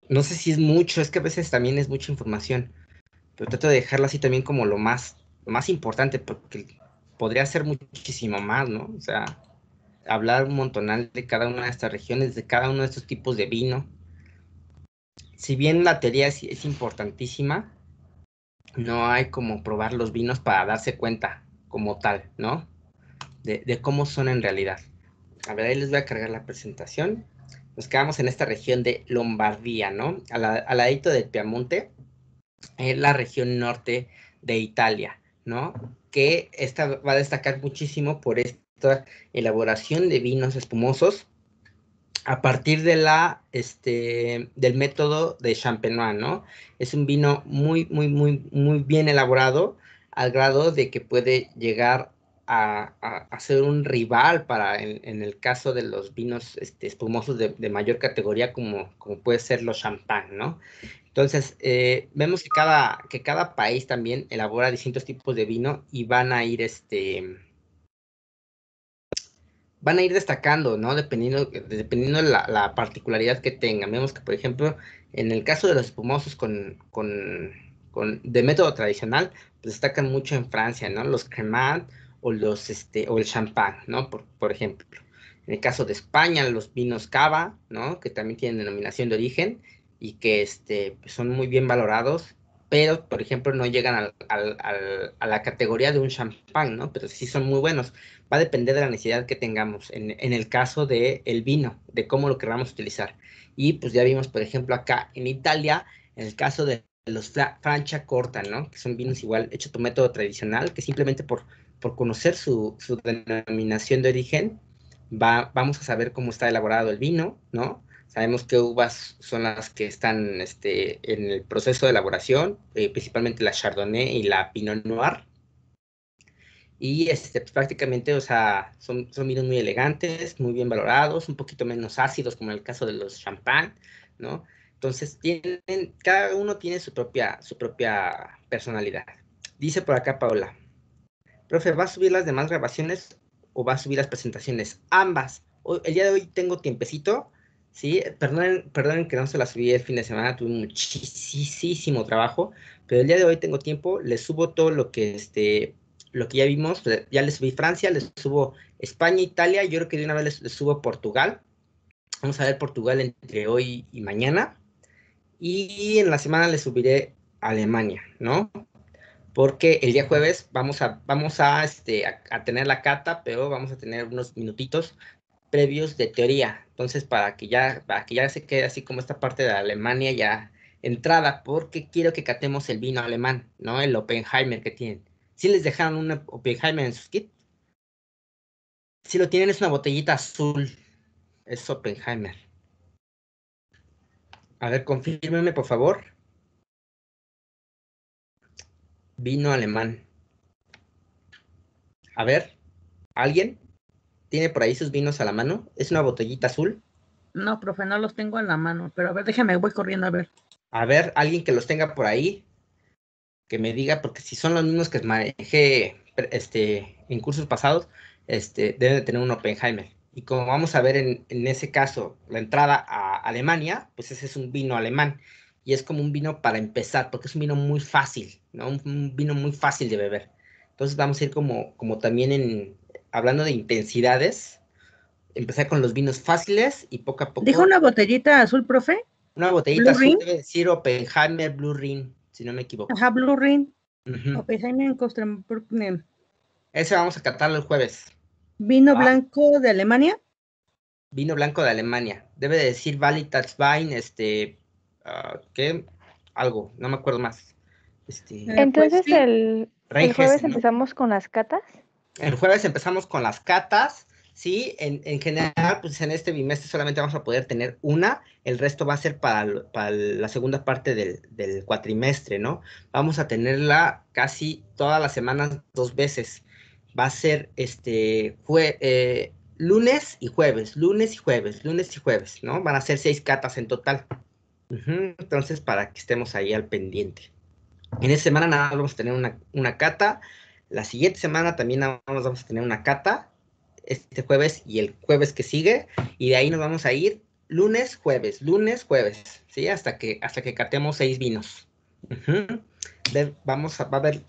No sé si es mucho, es que a veces también es mucha información, pero trato de dejarlo así también como lo más importante, porque podría ser muchísimo más, ¿no? O sea, hablar un montonal de cada una de estas regiones, de cada uno de estos tipos de vino. Si bien la teoría es importantísima, no hay como probar los vinos para darse cuenta como tal, ¿no? De cómo son en realidad. A ver, ahí les voy a cargar la presentación. Nos quedamos en esta región de Lombardía, ¿no? Al ladito del Piamonte, es la región norte de Italia, ¿no? Que esta va a destacar muchísimo por esta elaboración de vinos espumosos a partir de del método de Champenois, ¿no? Es un vino muy bien elaborado, al grado de que puede llegar a ser un rival en el caso de los vinos espumosos de mayor categoría, como puede ser los champán, ¿no? Entonces, vemos que cada país también elabora distintos tipos de vino y van a ir destacando, ¿no? Dependiendo de la particularidad que tengan. Vemos que, por ejemplo, en el caso de los espumosos de método tradicional, pues destacan mucho en Francia, ¿no? Los cremant o el champán, ¿no? Por ejemplo. En el caso de España, los vinos cava, ¿no? Que también tienen denominación de origen y que pues son muy bien valorados, pero, por ejemplo, no llegan a la categoría de un champán, ¿no? Pero sí son muy buenos. Va a depender de la necesidad que tengamos en el caso del vino, de cómo lo queramos utilizar. Y pues ya vimos, por ejemplo, acá en Italia, en el caso de los Franciacorta, ¿no? Que son vinos igual hechos por método tradicional, que simplemente por conocer su denominación de origen, vamos a saber cómo está elaborado el vino, ¿no? Sabemos qué uvas son las que están en el proceso de elaboración, principalmente la Chardonnay y la Pinot Noir. Y pues, prácticamente, o sea, son vinos muy elegantes, muy bien valorados, un poquito menos ácidos, como en el caso de los champán, ¿no? Entonces, cada uno tiene su propia personalidad. Dice por acá Paola, profe, ¿va a subir las demás grabaciones o va a subir las presentaciones? Ambas. El día de hoy tengo tiempecito, ¿sí? Perdonen que no se las subí el fin de semana, tuve muchísimo trabajo, pero el día de hoy tengo tiempo, les subo todo lo que ya vimos, ya les subí Francia, les subo España, Italia, yo creo que de una vez les subo Portugal. Vamos a ver Portugal entre hoy y mañana. Y en la semana les subiré Alemania, ¿no? Porque el día jueves vamos a tener la cata, pero vamos a tener unos minutitos previos de teoría. Entonces, para que ya se quede así como esta parte de Alemania ya entrada, porque quiero que catemos el vino alemán, ¿no? El Oppenheimer que tienen. Si les dejaron un Oppenheimer en sus kits, si lo tienen es una botellita azul, es Oppenheimer. A ver, confírmeme, por favor. Vino alemán. A ver, ¿alguien tiene por ahí sus vinos a la mano? Es una botellita azul. No, profe, no los tengo en la mano, pero a ver, déjame, voy corriendo a ver. A ver, alguien que los tenga por ahí, que me diga, porque si son los mismos que manejé en cursos pasados, deben de tener un Oppenheimer. Y como vamos a ver en ese caso, la entrada a Alemania, pues ese es un vino alemán. Y es como un vino para empezar, porque es un vino muy fácil, ¿no? Un vino muy fácil de beber. Entonces vamos a ir como también hablando de intensidades, empezar con los vinos fáciles y poco a ¿Dijo poco. una botellita azul, profe? Una botellita ¿Blue azul Ring? debe decir Oppenheimer Blue Ring, si no me equivoco. Ajá, Blue Ring. Ujú. Oppenheimer Ese vamos a catarlo el jueves. Vino ¿Va? blanco de Alemania. Vino blanco de Alemania. Debe de decir Valitaswein, ¿qué? Algo, no me acuerdo más. Pues Entonces sí. el jueves Rheinhessen, ¿no? empezamos con las catas. El jueves empezamos con las catas, ¿sí? En general, pues en este bimestre solamente vamos a poder tener una, el resto va a ser para la segunda parte del cuatrimestre, ¿no? Vamos a tenerla casi todas las semanas 2 veces. Va a ser lunes y jueves, lunes y jueves, lunes y jueves, ¿no? Van a ser 6 catas en total. Entonces, para que estemos ahí al pendiente. En esta semana nada más vamos a tener una cata. La siguiente semana también nada más vamos a tener una cata. Este jueves y el jueves que sigue. Y de ahí nos vamos a ir lunes, jueves, ¿sí? Hasta que catemos 6 vinos. Va a ver,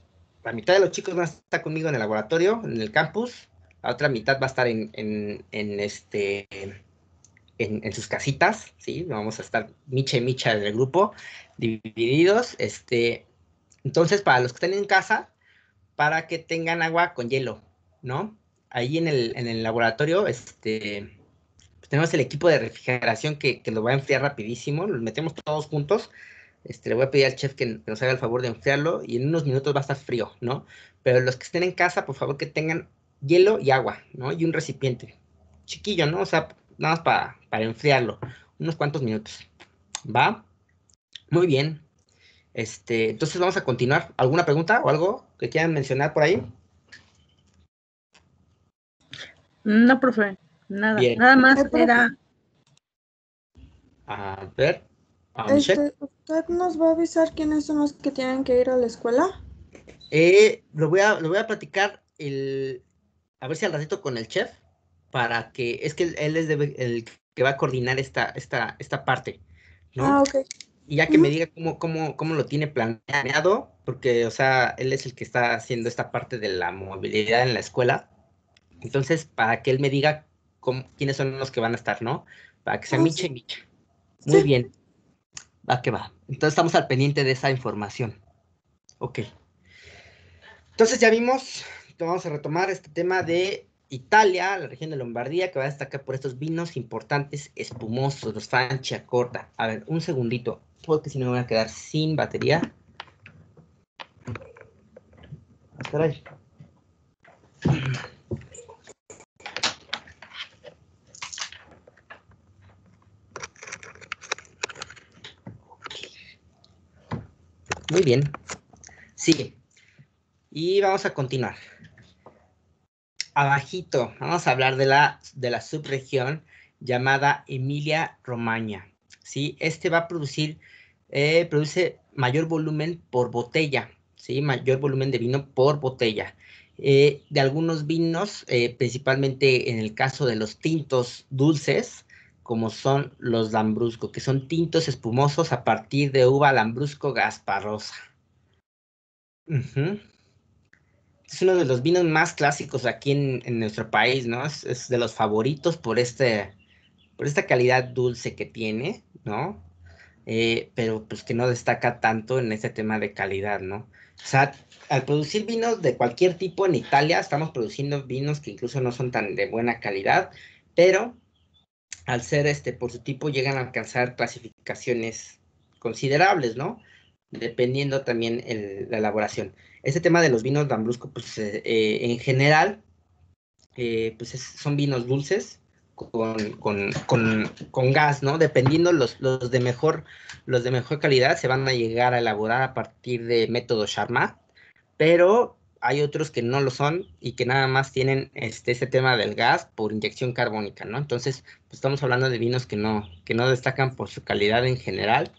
la mitad de los chicos van a estar conmigo en el laboratorio, en el campus, la otra mitad va a estar en sus casitas, ¿sí? Vamos a estar micha y micha en el grupo, divididos, entonces para los que estén en casa, para que tengan agua con hielo, ¿no? Ahí en el laboratorio, pues tenemos el equipo de refrigeración que lo va a enfriar rapidísimo, los metemos todos juntos, le voy a pedir al chef que nos haga el favor de enfriarlo y en unos minutos va a estar frío, ¿no? Pero los que estén en casa, por favor que tengan hielo y agua, ¿no? Y un recipiente chiquillo, ¿no? O sea, nada más para enfriarlo, unos cuantos minutos, ¿va? Muy bien. Entonces vamos a continuar. ¿Alguna pregunta o algo que quieran mencionar por ahí? No, profe, nada. Bien. Nada más profe. era... A ver, Michelle. ¿Usted nos va a avisar quiénes son los que tienen que ir a la escuela? Lo voy a platicar a ver si al ratito con el chef, para que, es que él es el que va a coordinar esta parte, ¿no? Ok. Y ya que me diga cómo lo tiene planeado, porque, o sea, él es el que está haciendo esta parte de la movilidad en la escuela. Entonces, para que él me diga quiénes son los que van a estar, ¿no? Para que sea micha y micha. Muy Sí. bien. Va que va. Entonces estamos al pendiente de esa información. Ok. Entonces ya vimos, vamos a retomar este tema de Italia, la región de Lombardía, que va a destacar por estos vinos importantes, espumosos, los Franciacorta. A ver, un segundito, porque si no me voy a quedar sin batería. Caray. Muy bien. Sigue. Y vamos a continuar. Abajito, vamos a hablar de la subregión llamada Emilia-Romagna. ¿Sí? Va a produce mayor volumen por botella, ¿sí? Mayor volumen de vino por botella. De algunos vinos, principalmente en el caso de los tintos dulces, como son los Lambrusco, que son tintos espumosos a partir de uva Lambrusco Gasparosa. Es uno de los vinos más clásicos aquí en nuestro país, ¿no? Es de los favoritos por esta calidad dulce que tiene, ¿no? Pero pues que no destaca tanto en este tema de calidad, ¿no? O sea, al producir vinos de cualquier tipo en Italia, estamos produciendo vinos que incluso no son tan de buena calidad, pero al ser por su tipo llegan a alcanzar clasificaciones considerables, ¿no? Dependiendo también la elaboración. Este tema de los vinos Lambrusco, pues en general, pues son vinos dulces con gas, ¿no? Dependiendo los de mejor calidad se van a llegar a elaborar a partir de método Charmat, pero hay otros que no lo son y que nada más tienen ese tema del gas por inyección carbónica, ¿no? Entonces, pues estamos hablando de vinos que no destacan por su calidad en general,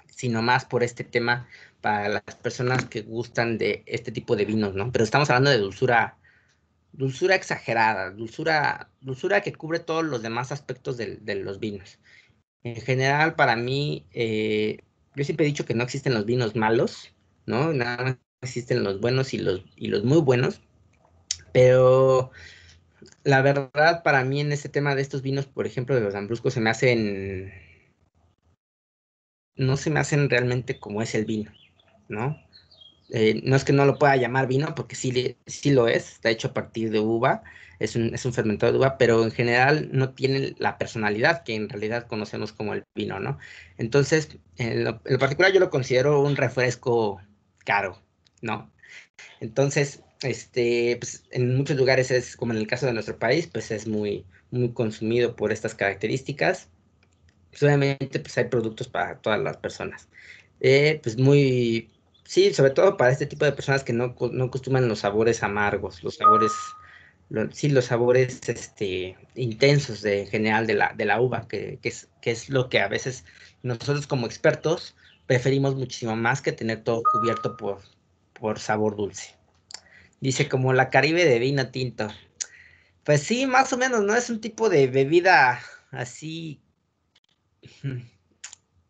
sino más por este tema para las personas que gustan de este tipo de vinos, ¿no? Pero estamos hablando de dulzura exagerada, dulzura que cubre todos los demás aspectos de los vinos. En general, para mí, yo siempre he dicho que no existen los vinos malos, ¿no? Nada más existen los buenos y los muy buenos, pero la verdad, para mí en este tema de estos vinos, por ejemplo, de los Lambruscos, no se me hacen realmente como es el vino, ¿no? No es que no lo pueda llamar vino, porque sí lo es, está hecho a partir de uva, es un fermentado de uva, pero en general no tiene la personalidad que en realidad conocemos como el vino, ¿no? Entonces, en lo particular yo lo considero un refresco caro, ¿no? Entonces, pues en muchos lugares es, como en el caso de nuestro país, pues es muy, muy consumido por estas características. Pues obviamente, pues hay productos para todas las personas. Pues sí, sobre todo para este tipo de personas que no acostumbran los sabores amargos, los sabores intensos en general de la uva, que es lo que a veces nosotros como expertos preferimos muchísimo más que tener todo cubierto por sabor dulce. Dice como la Caribe de vino tinto. Pues sí, más o menos, ¿no? Es un tipo de bebida así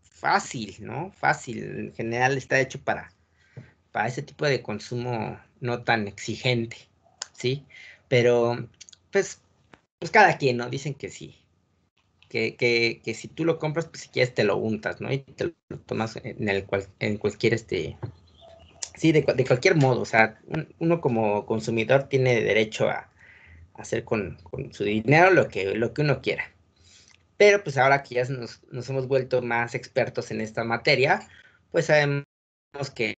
Fácil, ¿no? Fácil. En general está hecho para ese tipo de consumo no tan exigente, ¿sí? Pero, pues, pues cada quien, ¿no? Dicen que sí. Que si tú lo compras, pues si quieres te lo untas, ¿no? Y te lo tomas en cualquier, sí, de cualquier modo. O sea, uno como consumidor tiene derecho a hacer con su dinero lo que uno quiera. Pero pues ahora que ya nos hemos vuelto más expertos en esta materia, pues sabemos que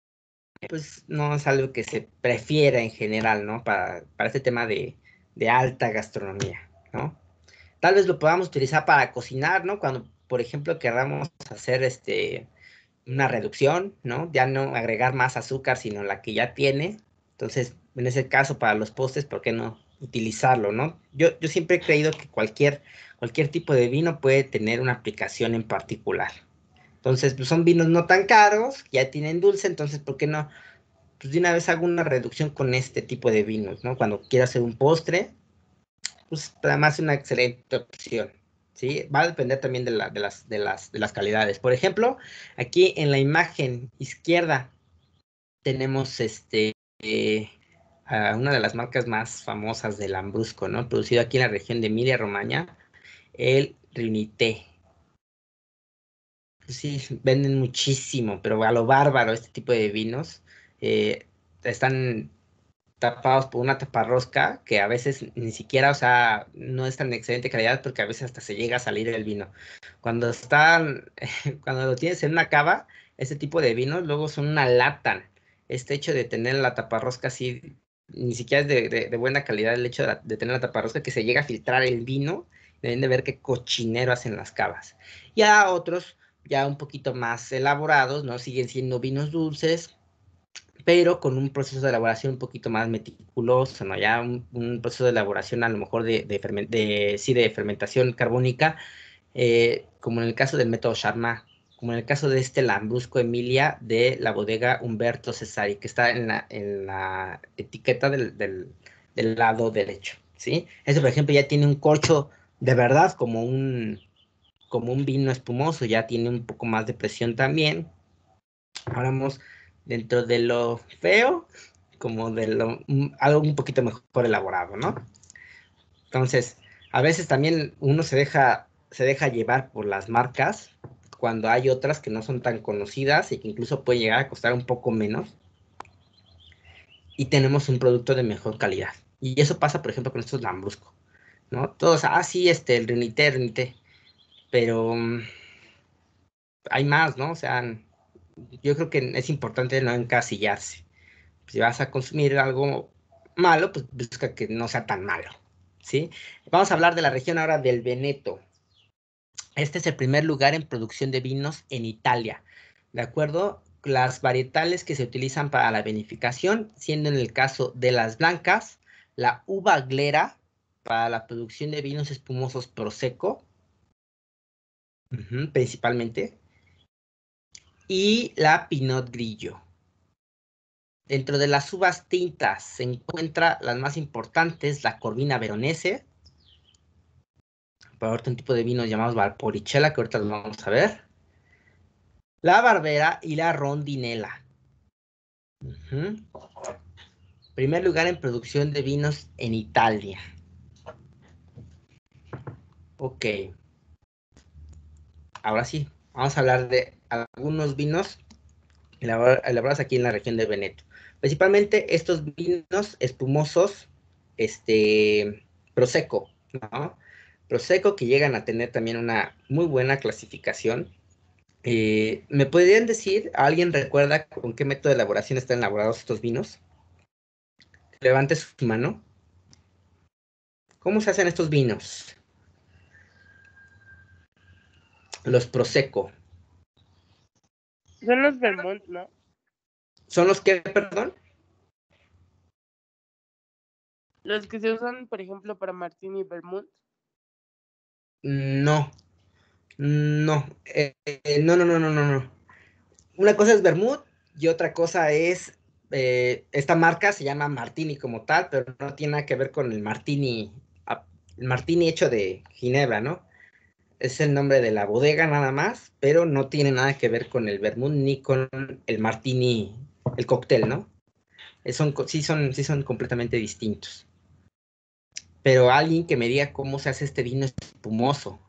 pues no es algo que se prefiera en general, ¿no? Para este tema de alta gastronomía, ¿no? Tal vez lo podamos utilizar para cocinar, ¿no? Cuando, por ejemplo, queramos hacer una reducción, ¿no? Ya no agregar más azúcar, sino la que ya tiene. Entonces, en ese caso, para los postres, ¿por qué no utilizarlo, no? Yo siempre he creído que cualquier tipo de vino puede tener una aplicación en particular. Entonces, pues son vinos no tan caros, ya tienen dulce, entonces, ¿por qué no? Pues de una vez hago una reducción con este tipo de vinos, ¿no? Cuando quiero hacer un postre, pues además es una excelente opción, ¿sí? Va a depender también de las calidades. Por ejemplo, aquí en la imagen izquierda tenemos a una de las marcas más famosas del Lambrusco, ¿no? Producido aquí en la región de Emilia-Romagna, el Rinité. Pues sí, venden muchísimo, pero a lo bárbaro este tipo de vinos. Están tapados por una taparrosca que a veces ni siquiera, o sea, no es tan excelente calidad porque a veces hasta se llega a salir el vino. Cuando están, cuando lo tienes en una cava, ese tipo de vinos luego son una lata. Este hecho de tener la taparrosca así, ni siquiera es de buena calidad el hecho de tener la taparrosca que se llega a filtrar el vino, deben de ver qué cochinero hacen las cavas. Ya otros, ya un poquito más elaborados, ¿no? Siguen siendo vinos dulces, pero con un proceso de elaboración un poquito más meticuloso, ¿no? Ya un proceso de elaboración a lo mejor sí, de fermentación carbónica, como en el caso del método Charmat, como en el caso de este Lambrusco Emilia de la bodega Humberto Cesari, que está en la etiqueta del lado derecho, ¿sí? Este, por ejemplo, ya tiene un corcho de verdad como un vino espumoso, ya tiene un poco más de presión también. Ahora vamos dentro de lo feo, como de algo un poquito mejor elaborado, ¿no? Entonces, a veces también uno se deja llevar por las marcas cuando hay otras que no son tan conocidas y que incluso pueden llegar a costar un poco menos y tenemos un producto de mejor calidad. Y eso pasa, por ejemplo, con estos Lambrusco, ¿no? Todos, sí, el Rinité, pero hay más, ¿no? O sea, yo creo que es importante no encasillarse. Si vas a consumir algo malo, pues busca que no sea tan malo, ¿sí? Vamos a hablar de la región ahora del Veneto. Este es el primer lugar en producción de vinos en Italia, ¿de acuerdo? Las varietales que se utilizan para la vinificación, siendo en el caso de las blancas, la uva glera para la producción de vinos espumosos Prosecco, principalmente, y la Pinot Grillo. Dentro de las uvas tintas se encuentra las más importantes, la Corvina Veronese, para ahorita un tipo de vinos llamados Valpolicella, que ahorita los vamos a ver, la Barbera y la Rondinella. Primer lugar en producción de vinos en Italia. Ok, ahora sí, vamos a hablar de algunos vinos elaborados aquí en la región de Veneto. Principalmente estos vinos espumosos, Prosecco, ¿no? Prosecco que llegan a tener también una muy buena clasificación. ¿Me podrían decir, alguien recuerda con qué método de elaboración están elaborados estos vinos? Levante su mano. ¿Cómo se hacen estos vinos? Los Prosecco. Son los Vermont, ¿no? ¿Son los que, perdón? Los que se usan, por ejemplo, para Martini Vermont. No, no, no, no, no, no, no, no. Una cosa es Vermouth y otra cosa es, esta marca se llama Martini como tal, pero no tiene nada que ver con el Martini hecho de Ginebra, ¿no? es el nombre de la bodega nada más, pero no tiene nada que ver con el vermut ni con el martini, el cóctel, ¿no? Sí son completamente distintos. Pero alguien que me diga cómo se hace este vino espumoso,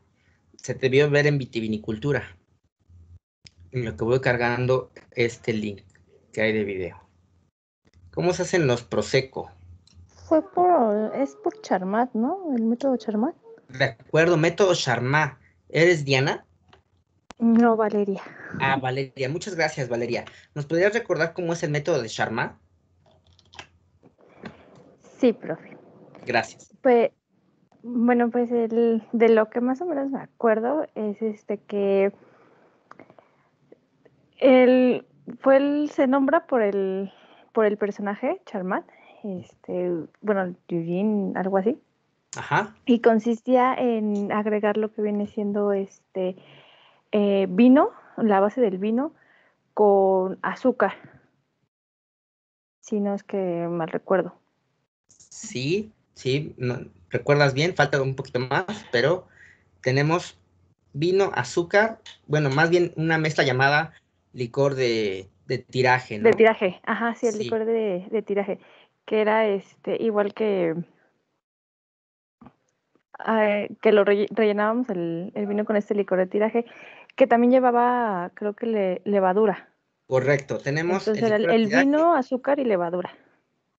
se debió ver en vitivinicultura. En lo que voy cargando este link que hay de video. ¿Cómo se hacen los Prosecco? Es por Charmat, ¿no? El método Charmat. De acuerdo, método Charmat. ¿Eres Diana? No, Valeria. Ah, Valeria. Muchas gracias, Valeria. ¿Nos podrías recordar cómo es el método de Charmat? Sí, profe. Gracias. Pues, bueno, pues de lo que más o menos me acuerdo es que se nombra por el personaje, Charmat, bueno, Eugene, algo así. Ajá. Y consistía en agregar lo que viene siendo vino, la base del vino, con azúcar. Si no es que mal recuerdo. Sí, no, recuerdas bien, falta un poquito más, pero tenemos vino, azúcar, bueno, más bien una mezcla llamada licor de tiraje, ¿no? De tiraje, ajá, sí, el Sí. licor de tiraje, que era igual que lo rellenábamos el vino con este licor de tiraje, que también llevaba, creo que levadura. Correcto, tenemos Entonces el era licor de el tiraje. vino, azúcar y levadura.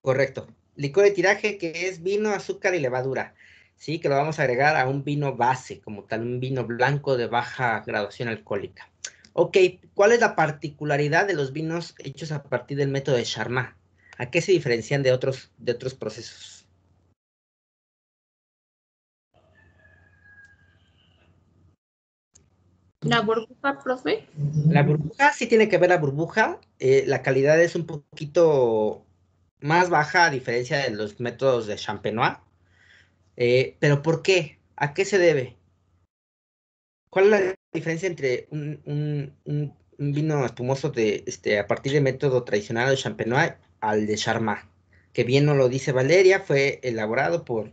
Correcto. Licor de tiraje que es vino, azúcar y levadura. Sí, que lo vamos a agregar a un vino base, como tal, un vino blanco de baja graduación alcohólica. Ok, ¿cuál es la particularidad de los vinos hechos a partir del método de Charmat? ¿A qué se diferencian de otros procesos? ¿La burbuja, profe? La burbuja, sí tiene que ver la burbuja. La calidad es un poquito más baja a diferencia de los métodos de Champenois. ¿Pero por qué? ¿A qué se debe? ¿Cuál es la diferencia entre un vino espumoso a partir del método tradicional de Champenois al de Charmat? Que bien nos lo dice Valeria, fue elaborado por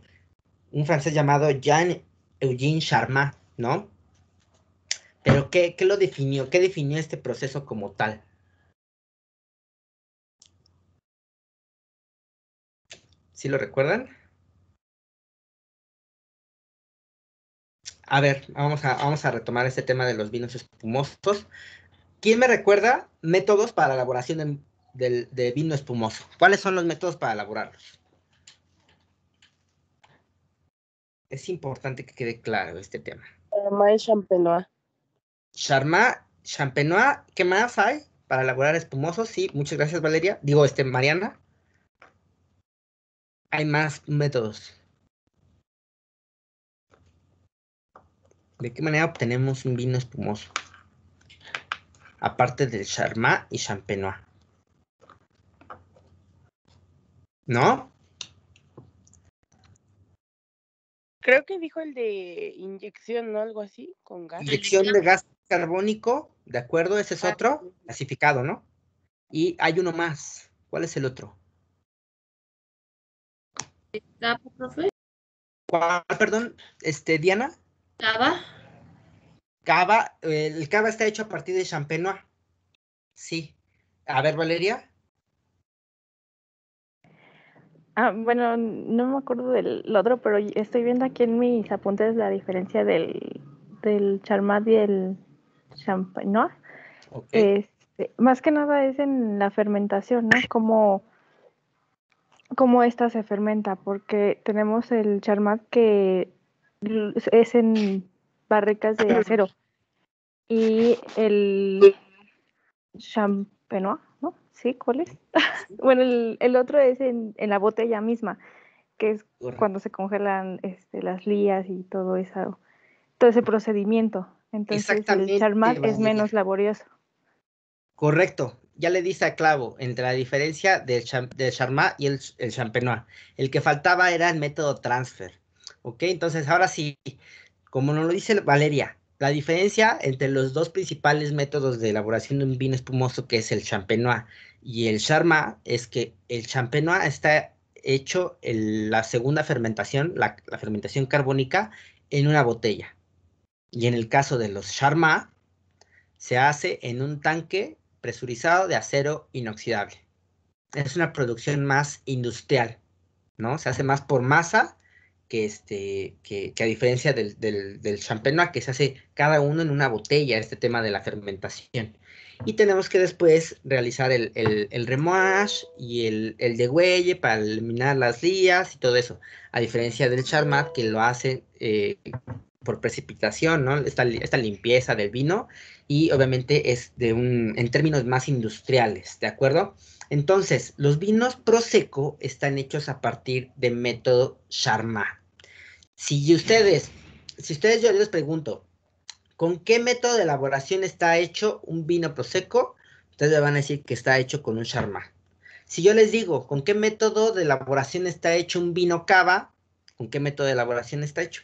un francés llamado Jean-Eugène Charmat, ¿no? Pero ¿qué lo definió? ¿Qué definió este proceso como tal? ¿Sí lo recuerdan? A ver, vamos a retomar este tema de los vinos espumosos. ¿Quién me recuerda métodos para la elaboración de vino espumoso? ¿Cuáles son los métodos para elaborarlos? Es importante que quede claro este tema. Charmat y Champenois. Charmat, Champenois, ¿qué más hay para elaborar espumosos? Sí, muchas gracias, Valeria. Digo, Mariana. Hay más métodos. ¿De qué manera obtenemos un vino espumoso? Aparte del Charmat y Champenois. ¿No? Creo que dijo el de inyección, ¿no? Algo así, con gas. Inyección de gas carbónico, ¿de acuerdo? Ese es otro, clasificado, ¿no? Y hay uno más. ¿Cuál es el otro? ¿Cava, profe? ¿Cuál, perdón? Diana. ¿Cava? Cava, el cava está hecho a partir de Champenois. Sí. A ver, Valeria. Bueno, no me acuerdo del otro, pero estoy viendo aquí en mis apuntes la diferencia del Charmat y el Champenois. Ok. Más que nada es en la fermentación, ¿no? Cómo esta se fermenta, porque tenemos el Charmat que es en barricas de acero y el Champenois, ¿no? ¿Sí? ¿Cuál es? Bueno, el otro es en la botella misma, que es cuando se congelan las lías y todo ese procedimiento. Entonces el Exactamente, Charmat es Valeria. menos laborioso. Correcto. Ya le diste a clavo entre la diferencia del Charmat y el Champenois. El que faltaba era el método transfer. Ok, entonces ahora sí, como nos lo dice Valeria, la diferencia entre los dos principales métodos de elaboración de un vino espumoso, que es el Champenois y el Charmat, es que el Champenois está hecho la segunda fermentación, la fermentación carbónica, en una botella. Y en el caso de los Charmat, se hace en un tanque presurizado de acero inoxidable. Es una producción más industrial, ¿no? Se hace más por masa que a diferencia del champenois, que se hace cada uno en una botella, este tema de la fermentación. Y tenemos que después realizar el remouage y el degüelle para eliminar las lías y todo eso, a diferencia del charmat, que lo hace por precipitación, ¿no? Esta limpieza del vino, y obviamente es en términos más industriales, ¿de acuerdo? Entonces, los vinos Prosecco están hechos a partir de método Charmat. Si ustedes yo les pregunto, ¿con qué método de elaboración está hecho un vino Prosecco? Ustedes me van a decir que está hecho con un Charmat. Si yo les digo, ¿con qué método de elaboración está hecho un vino Cava? ¿Con qué método de elaboración está hecho?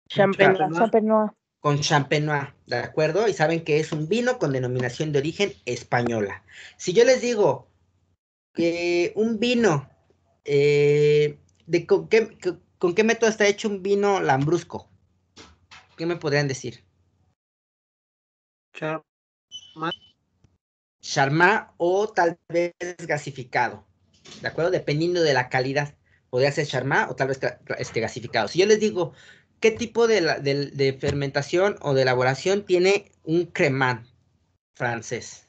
Champenois. Con Champenois, ¿de acuerdo? Y saben que es un vino con denominación de origen española. Si yo les digo que un vino, ¿con qué método está hecho un vino lambrusco? ¿Qué me podrían decir? Charmat o tal vez gasificado, ¿de acuerdo? Dependiendo de la calidad. Podría ser Charmat o tal vez gasificado. Si yo les digo, ¿qué tipo de fermentación o de elaboración tiene un cremant francés?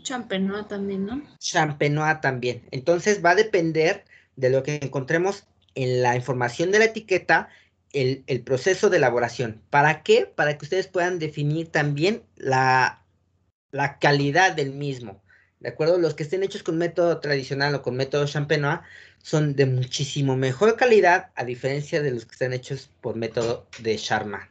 Champenois también, ¿no? Champenois también. Entonces va a depender de lo que encontremos en la información de la etiqueta, el proceso de elaboración. ¿Para qué? Para que ustedes puedan definir también la calidad del mismo. ¿De acuerdo? Los que estén hechos con método tradicional o con método Champenois son de muchísimo mejor calidad, a diferencia de los que están hechos por método de Charmat.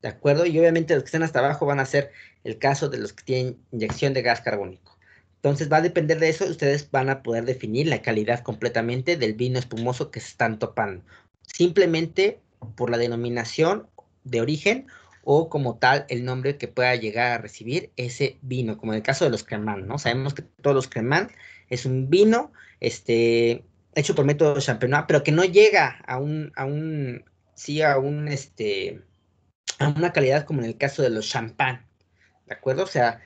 ¿De acuerdo? Y obviamente los que están hasta abajo van a ser el caso de los que tienen inyección de gas carbónico. Entonces va a depender de eso, ustedes van a poder definir la calidad completamente del vino espumoso que se están topando. Simplemente por la denominación de origen o como tal el nombre que pueda llegar a recibir ese vino, como en el caso de los cremant, ¿no? Sabemos que todos los cremant es un vino hecho por método champenois, pero que no llega a una calidad como en el caso de los champán, ¿de acuerdo? O sea,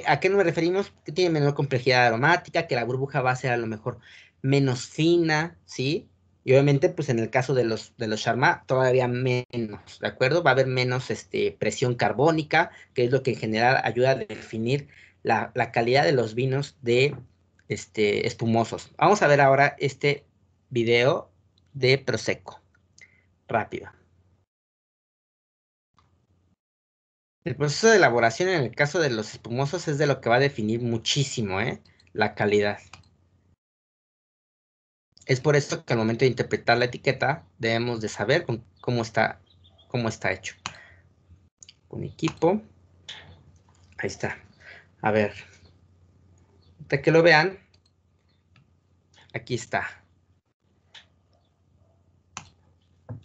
¿a qué nos referimos? Que tiene menor complejidad aromática, que la burbuja va a ser a lo mejor menos fina, ¿sí? Y obviamente, pues en el caso de los Charmat, todavía menos, ¿de acuerdo? Va a haber menos presión carbónica, que es lo que en general ayuda a definir la calidad de los vinos espumosos. Vamos a ver ahora este video de Prosecco. Rápido. El proceso de elaboración en el caso de los espumosos es de lo que va a definir muchísimo, la calidad. Es por esto que al momento de interpretar la etiqueta debemos de saber cómo está hecho. Con equipo. Ahí está. A ver. Para que lo vean. Aquí está.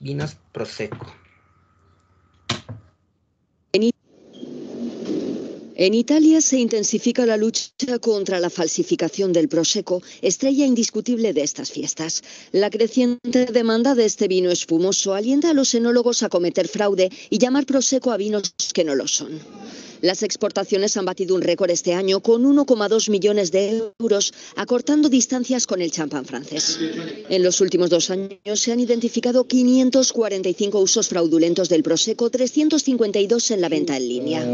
Vinos Prosecco. En Italia se intensifica la lucha contra la falsificación del Prosecco, estrella indiscutible de estas fiestas. La creciente demanda de este vino espumoso alienta a los enólogos a cometer fraude y llamar Prosecco a vinos que no lo son. Las exportaciones han batido un récord este año con 1,2 millones de euros, acortando distancias con el champán francés. En los últimos 2 años se han identificado 545 usos fraudulentos del Prosecco, 352 en la venta en línea.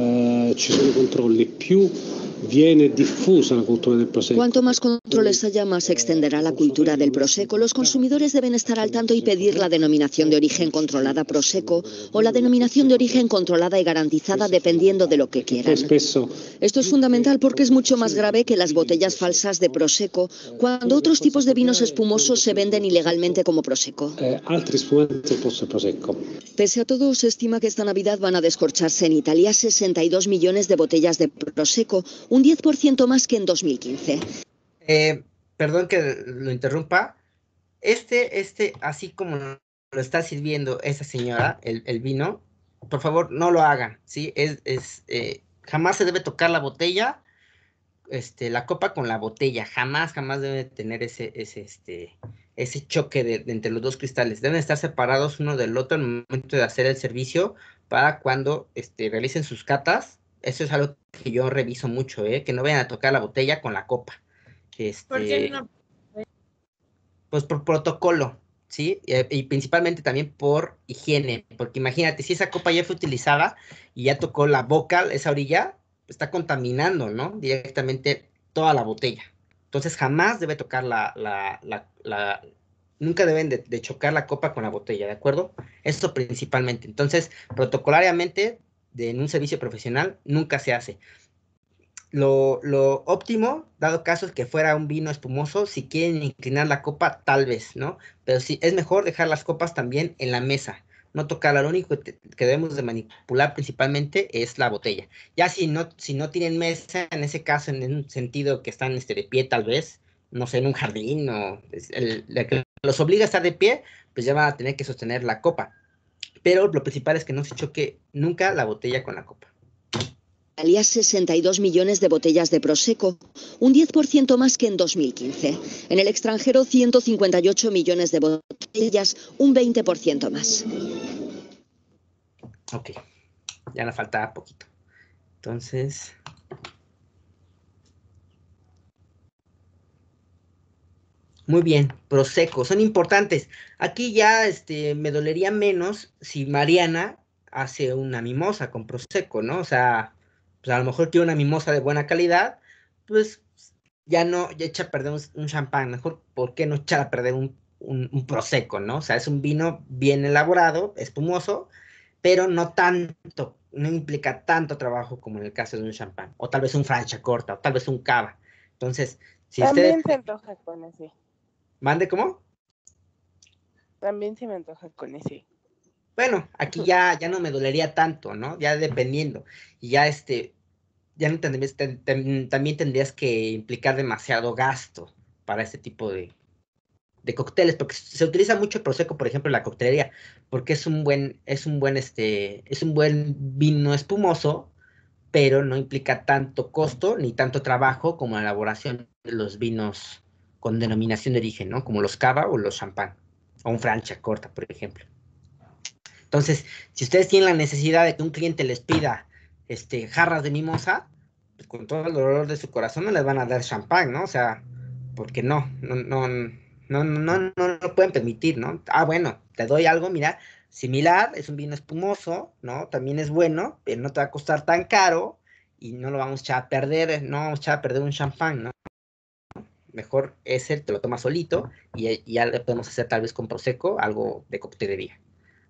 Cuanto más controles haya, más se extenderá la cultura del Prosecco. Los consumidores deben estar al tanto y pedir la denominación de origen controlada Prosecco o la denominación de origen controlada y garantizada, dependiendo de lo que quieran. Esto es fundamental porque es mucho más grave que las botellas falsas de Prosecco, cuando otros tipos de vinos espumosos se venden ilegalmente como Prosecco. Pese a todo, se estima que esta Navidad van a descorcharse en Italia 62 millones de botellas de Prosecco, un 10% más que en 2015. Perdón que lo interrumpa. Así como lo está sirviendo esa señora, el vino, por favor, no lo hagan, ¿sí? Jamás se debe tocar la botella. la copa con la botella. Jamás debe tener ese choque entre los dos cristales. Deben estar separados uno del otro en el momento de hacer el servicio para cuando realicen sus catas. Eso es algo que yo reviso mucho, que no vayan a tocar la botella con la copa. ¿Por qué no? Pues por protocolo, ¿sí? Y principalmente también por higiene, porque imagínate, si esa copa ya fue utilizada y ya tocó la boca, esa orilla, está contaminando, ¿no? Directamente toda la botella. Entonces jamás debe tocar nunca deben de chocar la copa con la botella, ¿de acuerdo? Eso principalmente. Entonces, protocolariamente, en un servicio profesional, nunca se hace. Lo óptimo, dado caso es que fuera un vino espumoso, si quieren inclinar la copa, tal vez, ¿no? Pero sí, es mejor dejar las copas también en la mesa, no tocarla. Lo único que debemos de manipular principalmente es la botella. Ya si no tienen mesa, en ese caso, en un sentido que están de pie, tal vez, no sé, en un jardín, o la que los obliga a estar de pie, pues ya van a tener que sostener la copa. Pero lo principal es que no se choque nunca la botella con la copa. Italia 62 millones de botellas de Prosecco, un 10% más que en 2015. En el extranjero, 158 millones de botellas, un 20% más. Ok, ya nos faltaba poquito. Entonces, muy bien, Prosecco, son importantes. Aquí ya me dolería menos si Mariana hace una mimosa con Prosecco, ¿no? O sea, pues a lo mejor quiere una mimosa de buena calidad, pues ya echa a perder un champán. Mejor, ¿por qué no echar a perder un Prosecco, ¿no? O sea, es un vino bien elaborado, espumoso, pero no tanto, no implica tanto trabajo como en el caso de un champán, o tal vez un Franciacorta, o tal vez un cava. Entonces, si ustedes... También se antoja con ese. ¿Mande cómo? También se me antoja con ese. Bueno, aquí ya no me dolería tanto, ¿no? Ya dependiendo. Y ya ya no tendrías, también tendrías que implicar demasiado gasto para este tipo de cócteles, porque se utiliza mucho el Prosecco, por ejemplo, en la coctelería, porque es un buen vino espumoso, pero no implica tanto costo ni tanto trabajo como la elaboración de los vinos con denominación de origen, ¿no? Como los cava o los champán, o un Franciacorta, por ejemplo. Entonces, si ustedes tienen la necesidad de que un cliente les pida jarras de mimosa, pues con todo el dolor de su corazón no les van a dar champán, ¿no? O sea, porque no lo pueden permitir, ¿no? Ah, bueno, te doy algo, mira, similar, es un vino espumoso, ¿no? También es bueno, pero no te va a costar tan caro y no lo vamos a echar a perder, no vamos a echar a perder un champán, ¿no? Mejor ese te lo tomas solito y ya le podemos hacer tal vez con Prosecco algo de coctelería.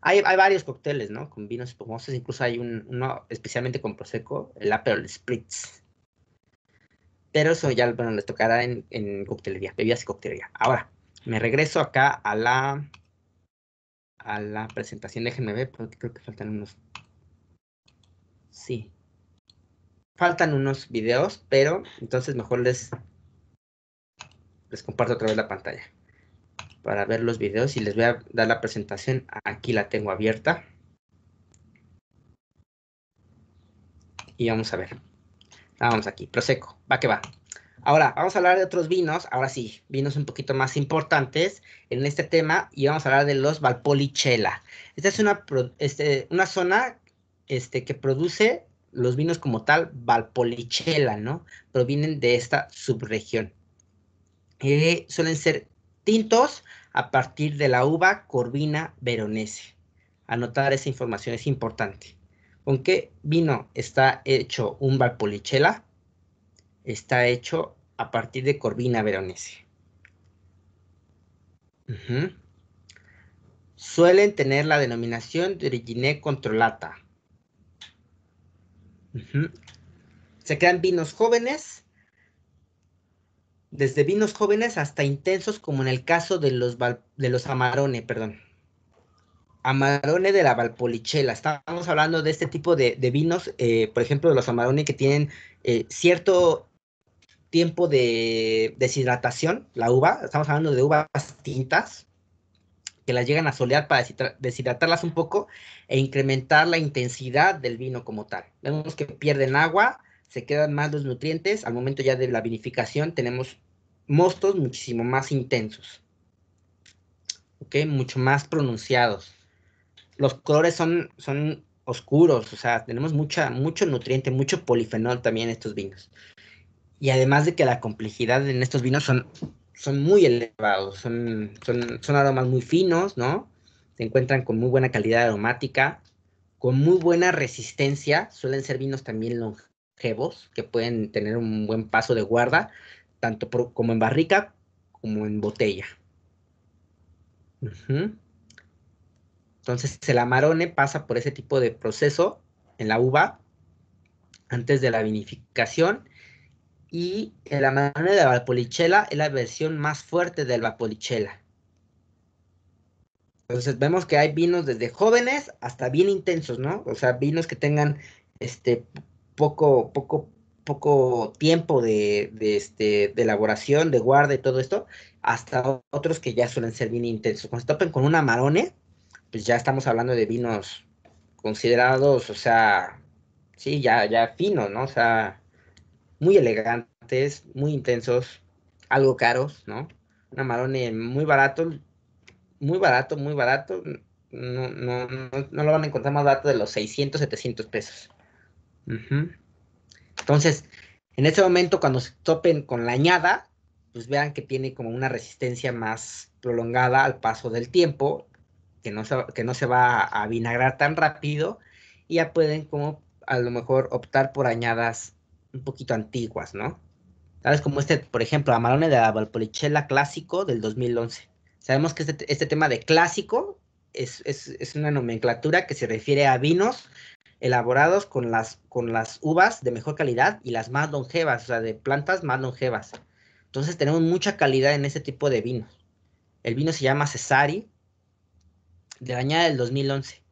Hay varios cócteles, ¿no? Con vinos espumosos, incluso hay uno especialmente con Prosecco, el Aperol Spritz. Pero eso ya, bueno, les tocará en coctelería, bebidas y coctelería. Ahora, me regreso acá a la presentación. Déjenme ver, porque creo que faltan unos... Sí. Faltan unos videos, pero entonces mejor les comparto otra vez la pantalla para ver los videos y les voy a dar la presentación. Aquí la tengo abierta. Y vamos a ver. Vamos aquí, Prosecco, va que va. Ahora, vamos a hablar de otros vinos, ahora sí, vinos un poquito más importantes en este tema, y vamos a hablar de los Valpolicella. Esta es una zona que produce los vinos como tal, Valpolicella, ¿no? Provienen de esta subregión. Suelen ser tintos a partir de la uva Corvina veronese. Anotar esa información es importante. ¿Con qué vino está hecho un Valpolicella? Está hecho a partir de Corvina veronese. Suelen tener la denominación de origine controlata. Se crean vinos jóvenes, desde vinos jóvenes hasta intensos, como en el caso de los Amarone, perdón. Amarone de la Valpolicella. Estamos hablando de este tipo de vinos, por ejemplo, de los Amarone que tienen cierto tiempo de deshidratación, la uva. Estamos hablando de uvas tintas, que las llegan a solear para deshidratarlas un poco e incrementar la intensidad del vino como tal. Vemos que pierden agua, se quedan más los nutrientes. Al momento ya de la vinificación tenemos mostos muchísimo más intensos, ¿ok? Mucho más pronunciados. Los colores son oscuros, o sea, tenemos mucho nutriente, mucho polifenol también en estos vinos. Y además de que la complejidad en estos vinos son muy elevados, son aromas muy finos, ¿no? Se encuentran con muy buena calidad aromática, con muy buena resistencia. Suelen ser vinos también longevos, que pueden tener un buen paso de guarda, tanto como en barrica como en botella. Entonces el Amarone pasa por ese tipo de proceso en la uva antes de la vinificación, y el Amarone de la Valpolicella es la versión más fuerte del Valpolicella. Entonces vemos que hay vinos desde jóvenes hasta bien intensos, ¿no? O sea, vinos que tengan poco tiempo de elaboración, de guarda y todo esto, hasta otros que ya suelen ser bien intensos. Cuando se topen con un Amarone, pues ya estamos hablando de vinos considerados, o sea, sí, ya finos, ¿no? O sea, muy elegantes, muy intensos, algo caros, ¿no? Un Amarone muy barato, muy barato, muy barato. No lo van a encontrar más barato de los 600, 700 pesos. Entonces, en este momento, cuando se topen con la añada, pues vean que tiene como una resistencia más prolongada al paso del tiempo, que no se va a vinagrar tan rápido, y ya pueden como a lo mejor optar por añadas un poquito antiguas, ¿no? ¿Sabes? Como por ejemplo, Amarone de la Valpolicella clásico del 2011. Sabemos que este tema de clásico es una nomenclatura que se refiere a vinos elaborados con las uvas de mejor calidad y las más longevas, o sea, de plantas más longevas. Entonces tenemos mucha calidad en este tipo de vinos. El vino se llama Cesari, de la añada del 2011.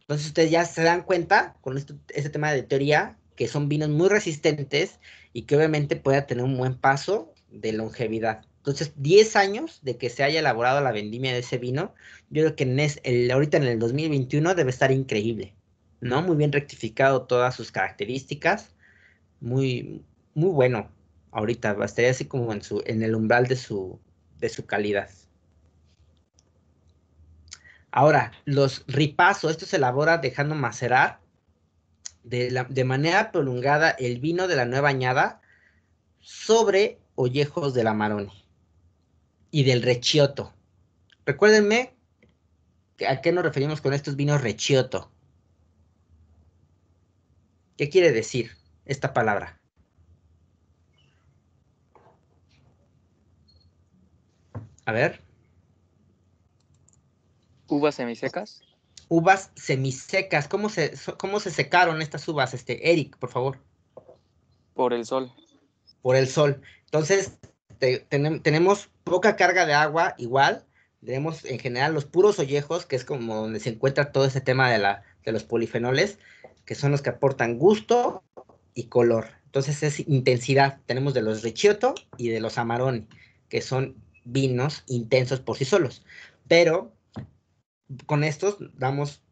Entonces ustedes ya se dan cuenta con este tema de teoría que son vinos muy resistentes y que obviamente pueda tener un buen paso de longevidad. Entonces, 10 años de que se haya elaborado la vendimia de ese vino, yo creo que ahorita en el 2021 debe estar increíble, ¿no? Muy bien rectificado todas sus características, muy, muy bueno. Ahorita estaría así como en el umbral de su calidad. Ahora, los ripasso, esto se elabora dejando macerar de manera prolongada el vino de la nueva añada sobre ollejos del Amarone y del Recioto. Recuérdenme a qué nos referimos con estos vinos Recioto. ¿Qué quiere decir esta palabra? A ver. ¿Uvas semisecas? Uvas semisecas. ¿Cómo se secaron estas uvas, Eric, por favor? Por el sol. Por el sol. Entonces, tenemos poca carga de agua, igual. Tenemos en general los puros ollejos, que es como donde se encuentra todo ese tema de los polifenoles, que son los que aportan gusto y color. Entonces es intensidad. Tenemos de los Recioto y de los Amarone, que son vinos intensos por sí solos. Pero con estos damos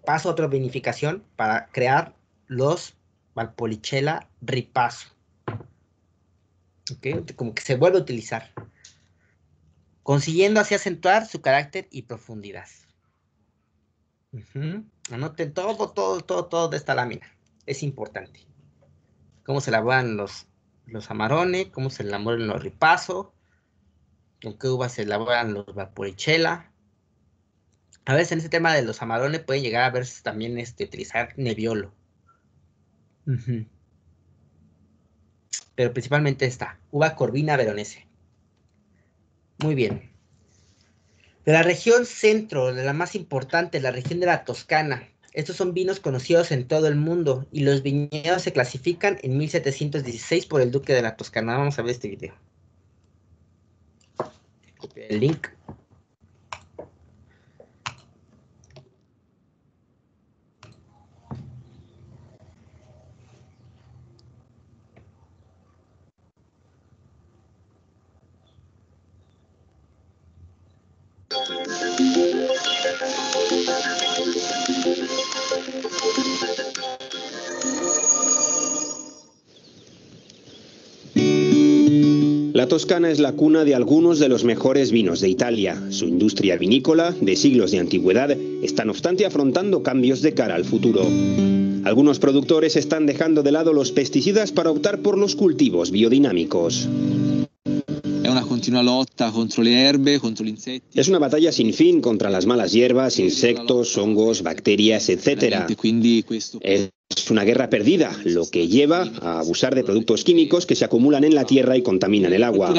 paso a otra vinificación para crear los Valpolicella Ripasso. ¿Okay? Como que se vuelve a utilizar, consiguiendo así acentuar su carácter y profundidad. Anoten todo de esta lámina, es importante. Cómo se elaboran los Amarone, cómo se elaboran los Ripasso, con qué uvas se elaboran los Valpolicella. A veces en este tema de los Amarone pueden llegar a verse también utilizar Nebbiolo. Pero principalmente esta, uva Corvina Veronese. Muy bien. De la región centro, de la más importante, la región de la Toscana. Estos son vinos conocidos en todo el mundo y los viñedos se clasifican en 1716 por el duque de la Toscana. Vamos a ver este video. Copiar el link. La Toscana es la cuna de algunos de los mejores vinos de Italia. Su industria vinícola, de siglos de antigüedad, está no obstante afrontando cambios de cara al futuro. Algunos productores están dejando de lado los pesticidas para optar por los cultivos biodinámicos. Es una batalla sin fin contra las malas hierbas, insectos, hongos, bacterias, etc. Es una guerra perdida, lo que lleva a abusar de productos químicos que se acumulan en la tierra y contaminan el agua.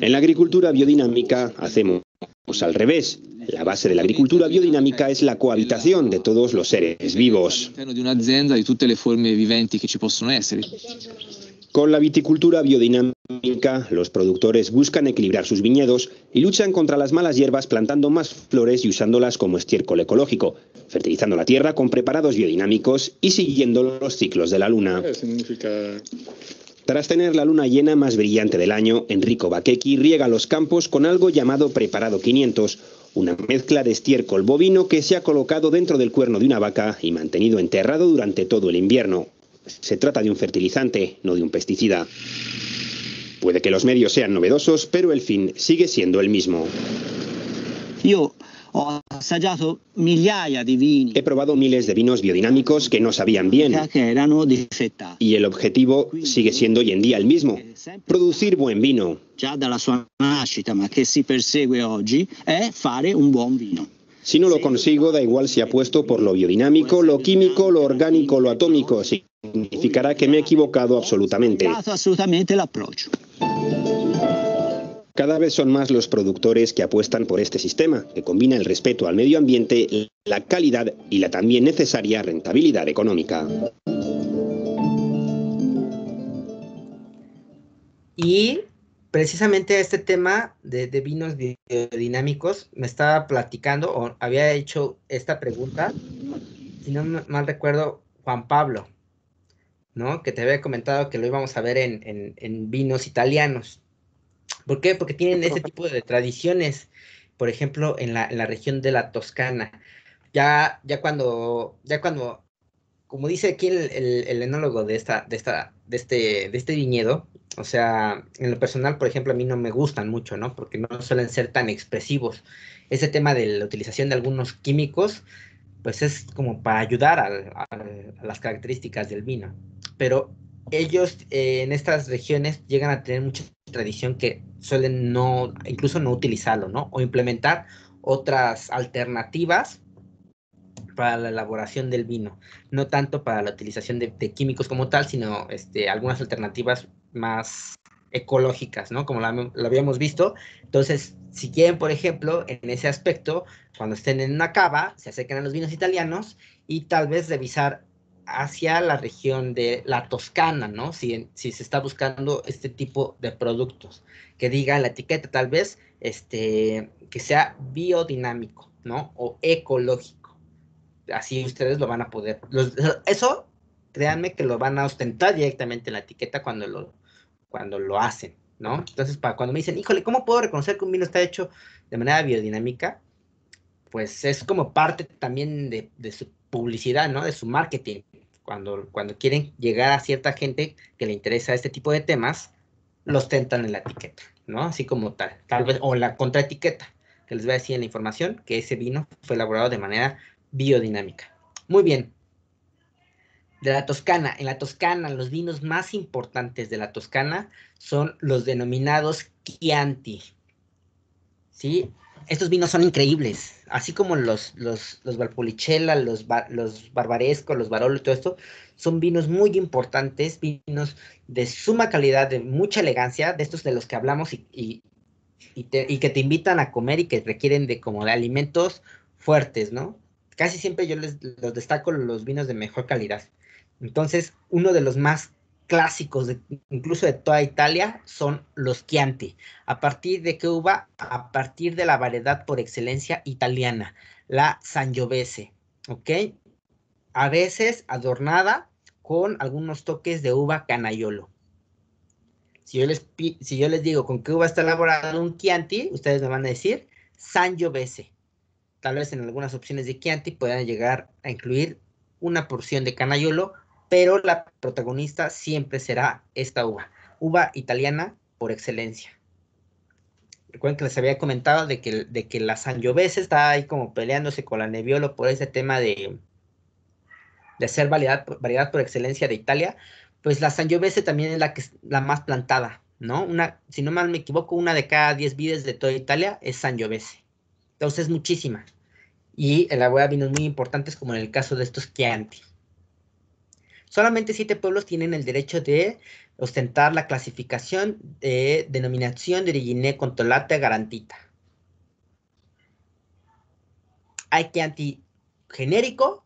En la agricultura biodinámica hacemos al revés. La base de la agricultura biodinámica es la cohabitación de todos los seres vivos. Con la viticultura biodinámica, los productores buscan equilibrar sus viñedos y luchan contra las malas hierbas plantando más flores y usándolas como estiércol ecológico, fertilizando la tierra con preparados biodinámicos y siguiendo los ciclos de la luna. Tras tener la luna llena más brillante del año, Enrico Bacchechi riega los campos con algo llamado preparado 500, una mezcla de estiércol bovino que se ha colocado dentro del cuerno de una vaca y mantenido enterrado durante todo el invierno. Se trata de un fertilizante, no de un pesticida. Puede que los medios sean novedosos, pero el fin sigue siendo el mismo. He probado miles de vinos biodinámicos que no sabían bien. Y el objetivo sigue siendo hoy en día el mismo: producir buen vino. Si no lo consigo, da igual si apuesto por lo biodinámico, lo químico, lo orgánico, lo atómico. Significará que me he equivocado absolutamente. Cada vez son más los productores que apuestan por este sistema, que combina el respeto al medio ambiente, la calidad y la también necesaria rentabilidad económica. Y precisamente este tema de vinos biodinámicos me estaba platicando, o había hecho esta pregunta, si no mal recuerdo, Juan Pablo, ¿no? Que te había comentado que lo íbamos a ver en vinos italianos. ¿Por qué? Porque tienen este tipo de tradiciones, por ejemplo, en la región de la Toscana. Ya cuando, como dice aquí el enólogo de este viñedo, o sea, en lo personal, por ejemplo, a mí no me gustan mucho, ¿no? Porque no suelen ser tan expresivos. Ese tema de la utilización de algunos químicos, pues es como para ayudar a las características del vino. Pero ellos en estas regiones llegan a tener mucha tradición que suelen incluso no utilizarlo, ¿no? O implementar otras alternativas para la elaboración del vino, no tanto para la utilización de químicos como tal, sino algunas alternativas más ecológicas, ¿no? Como lo habíamos visto. Entonces, si quieren, por ejemplo, en ese aspecto, cuando estén en una cava, se acercan a los vinos italianos y tal vez revisar hacia la región de la Toscana, ¿no? Si se está buscando este tipo de productos, que diga en la etiqueta tal vez que sea biodinámico, ¿no? O ecológico. Así ustedes lo van a poder. Eso, créanme que lo van a ostentar directamente en la etiqueta cuando lo hacen, ¿no? Entonces, cuando me dicen, híjole, ¿cómo puedo reconocer que un vino está hecho de manera biodinámica? Pues es como parte también de su publicidad, ¿no? De su marketing. Cuando quieren llegar a cierta gente que le interesa este tipo de temas, los tentan en la etiqueta, ¿no? Así como tal vez, o la contraetiqueta, que les va a decir en la información que ese vino fue elaborado de manera biodinámica. Muy bien. De la Toscana. En la Toscana, los vinos más importantes de la Toscana son los denominados Chianti. ¿Sí? Estos vinos son increíbles. Así como los Valpolicella, los Barbaresco, los Barolo y todo esto, son vinos muy importantes, vinos de suma calidad, de mucha elegancia, de estos de los que hablamos y que te invitan a comer y que requieren de alimentos fuertes, ¿no? Casi siempre yo los destaco los vinos de mejor calidad. Entonces, uno de los más clásicos, incluso de toda Italia, son los Chianti. ¿A partir de qué uva? A partir de la variedad por excelencia italiana, la Sangiovese, ¿ok? A veces adornada con algunos toques de uva Canaiolo. Si yo les digo con qué uva está elaborado un Chianti, ustedes me van a decir Sangiovese. Tal vez en algunas opciones de Chianti puedan llegar a incluir una porción de Canaiolo, pero la protagonista siempre será esta uva, uva italiana por excelencia. Recuerden que les había comentado de que la Sangiovese está ahí como peleándose con la Nebbiolo por ese tema de ser variedad por excelencia de Italia. Pues la Sangiovese también es la más plantada, ¿no? Si no mal me equivoco, 1 de cada 10 vides de toda Italia es Sangiovese. Entonces es muchísima. Y elabora vinos muy importantes como en el caso de estos Chianti. Solamente 7 pueblos tienen el derecho de ostentar la clasificación de denominación de origine controllata garantita. Hay Chianti genérico,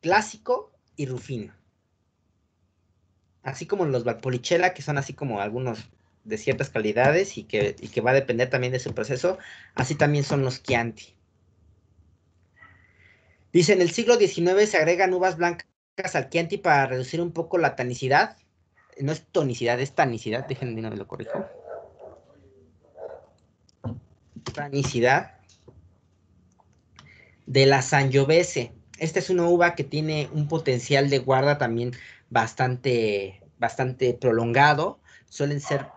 clásico y rufino. Así como los Valpolicella, que son así como algunos de ciertas calidades y que va a depender también de su proceso, así también son los Chianti. Dice, en el siglo XIX se agregan uvas blancas al Chianti para reducir un poco la tanicidad. No es tonicidad, es tanicidad. Déjenme no me lo corrijo. Tanicidad de la Sangiovese. Esta es una uva que tiene un potencial de guarda también bastante prolongado. Suelen ser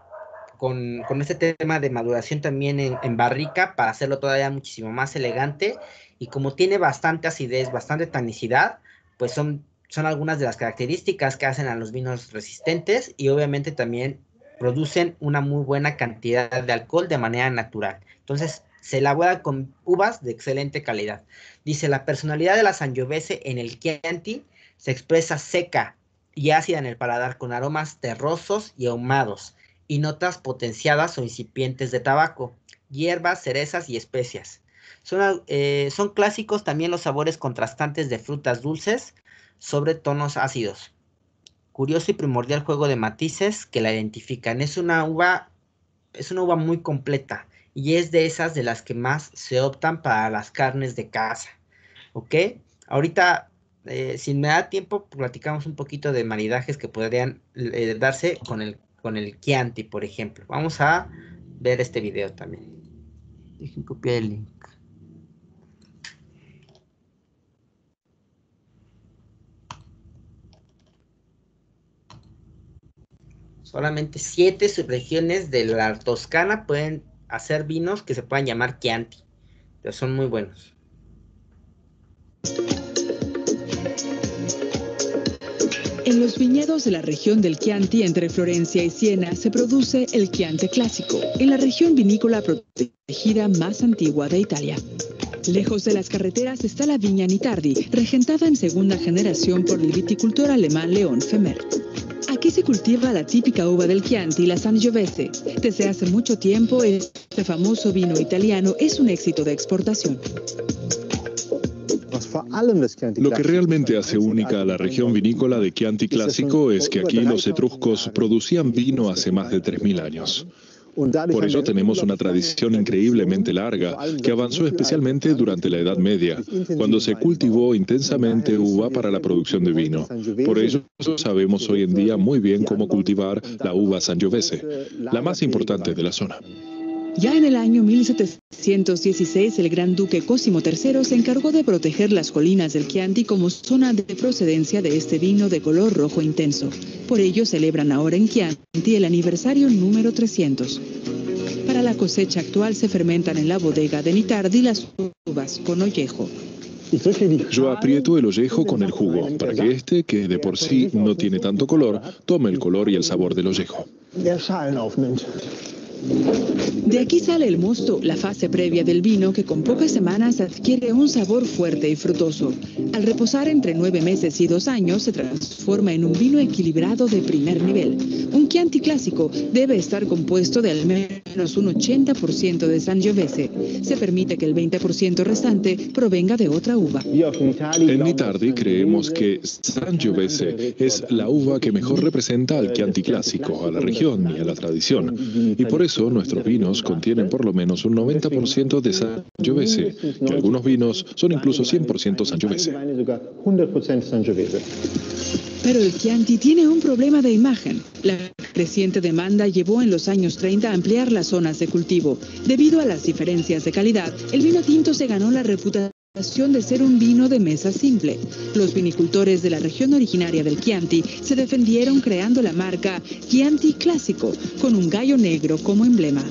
con este tema de maduración también en barrica para hacerlo todavía muchísimo más elegante. Y como tiene bastante acidez, bastante tanicidad, pues son algunas de las características que hacen a los vinos resistentes y obviamente también producen una muy buena cantidad de alcohol de manera natural. Entonces, se elabora con uvas de excelente calidad. Dice, la personalidad de la Sangiovese en el Chianti se expresa seca y ácida en el paladar con aromas terrosos y ahumados y notas potenciadas o incipientes de tabaco, hierbas, cerezas y especias. Son clásicos también los sabores contrastantes de frutas dulces sobre tonos ácidos. Curioso y primordial juego de matices que la identifican. Es una uva muy completa y es de esas de las que más se optan para las carnes de caza. ¿Ok? Ahorita, si me da tiempo, platicamos un poquito de maridajes que podrían darse con el Chianti, por ejemplo. Vamos a ver este video también. Dejen copiar el link. Solamente 7 subregiones de la Toscana pueden hacer vinos que se puedan llamar Chianti. Pero son muy buenos. En los viñedos de la región del Chianti, entre Florencia y Siena, se produce el Chianti clásico, en la región vinícola protegida más antigua de Italia. Lejos de las carreteras está la viña Nitardi, regentada en segunda generación por el viticultor alemán Leon Femer. Aquí se cultiva la típica uva del Chianti, la Sangiovese. Desde hace mucho tiempo, este famoso vino italiano es un éxito de exportación. Lo que realmente hace única a la región vinícola de Chianti clásico es que aquí los etruscos producían vino hace más de 3000 años. Por ello tenemos una tradición increíblemente larga que avanzó especialmente durante la Edad Media, cuando se cultivó intensamente uva para la producción de vino. Por ello sabemos hoy en día muy bien cómo cultivar la uva Sangiovese, la más importante de la zona. Ya en el año 1716, el gran duque Cosimo III se encargó de proteger las colinas del Chianti como zona de procedencia de este vino de color rojo intenso. Por ello celebran ahora en Chianti el aniversario número 300. Para la cosecha actual se fermentan en la bodega de Nitardi las uvas con ollejo. Yo aprieto el ollejo con el jugo, para que este, que de por sí no tiene tanto color, tome el color y el sabor del ollejo. De aquí sale el mosto, la fase previa del vino que con pocas semanas adquiere un sabor fuerte y frutoso. Al reposar entre 9 meses y 2 años se transforma en un vino equilibrado de primer nivel. Un Chianti clásico debe estar compuesto de al menos un 80% de Sangiovese. Se permite que el 20% restante provenga de otra uva. En Nitardi creemos que Sangiovese es la uva que mejor representa al Chianti clásico, a la región y a la tradición. Y por eso nuestros vinos contienen por lo menos un 90% de Sangiovese, y algunos vinos son incluso 100% Sangiovese. Pero el Chianti tiene un problema de imagen. La creciente demanda llevó en los años 30 a ampliar las zonas de cultivo. Debido a las diferencias de calidad, el vino tinto se ganó la reputación de ser un vino de mesa simple. Los vinicultores de la región originaria del Chianti se defendieron creando la marca Chianti Clásico, con un gallo negro como emblema.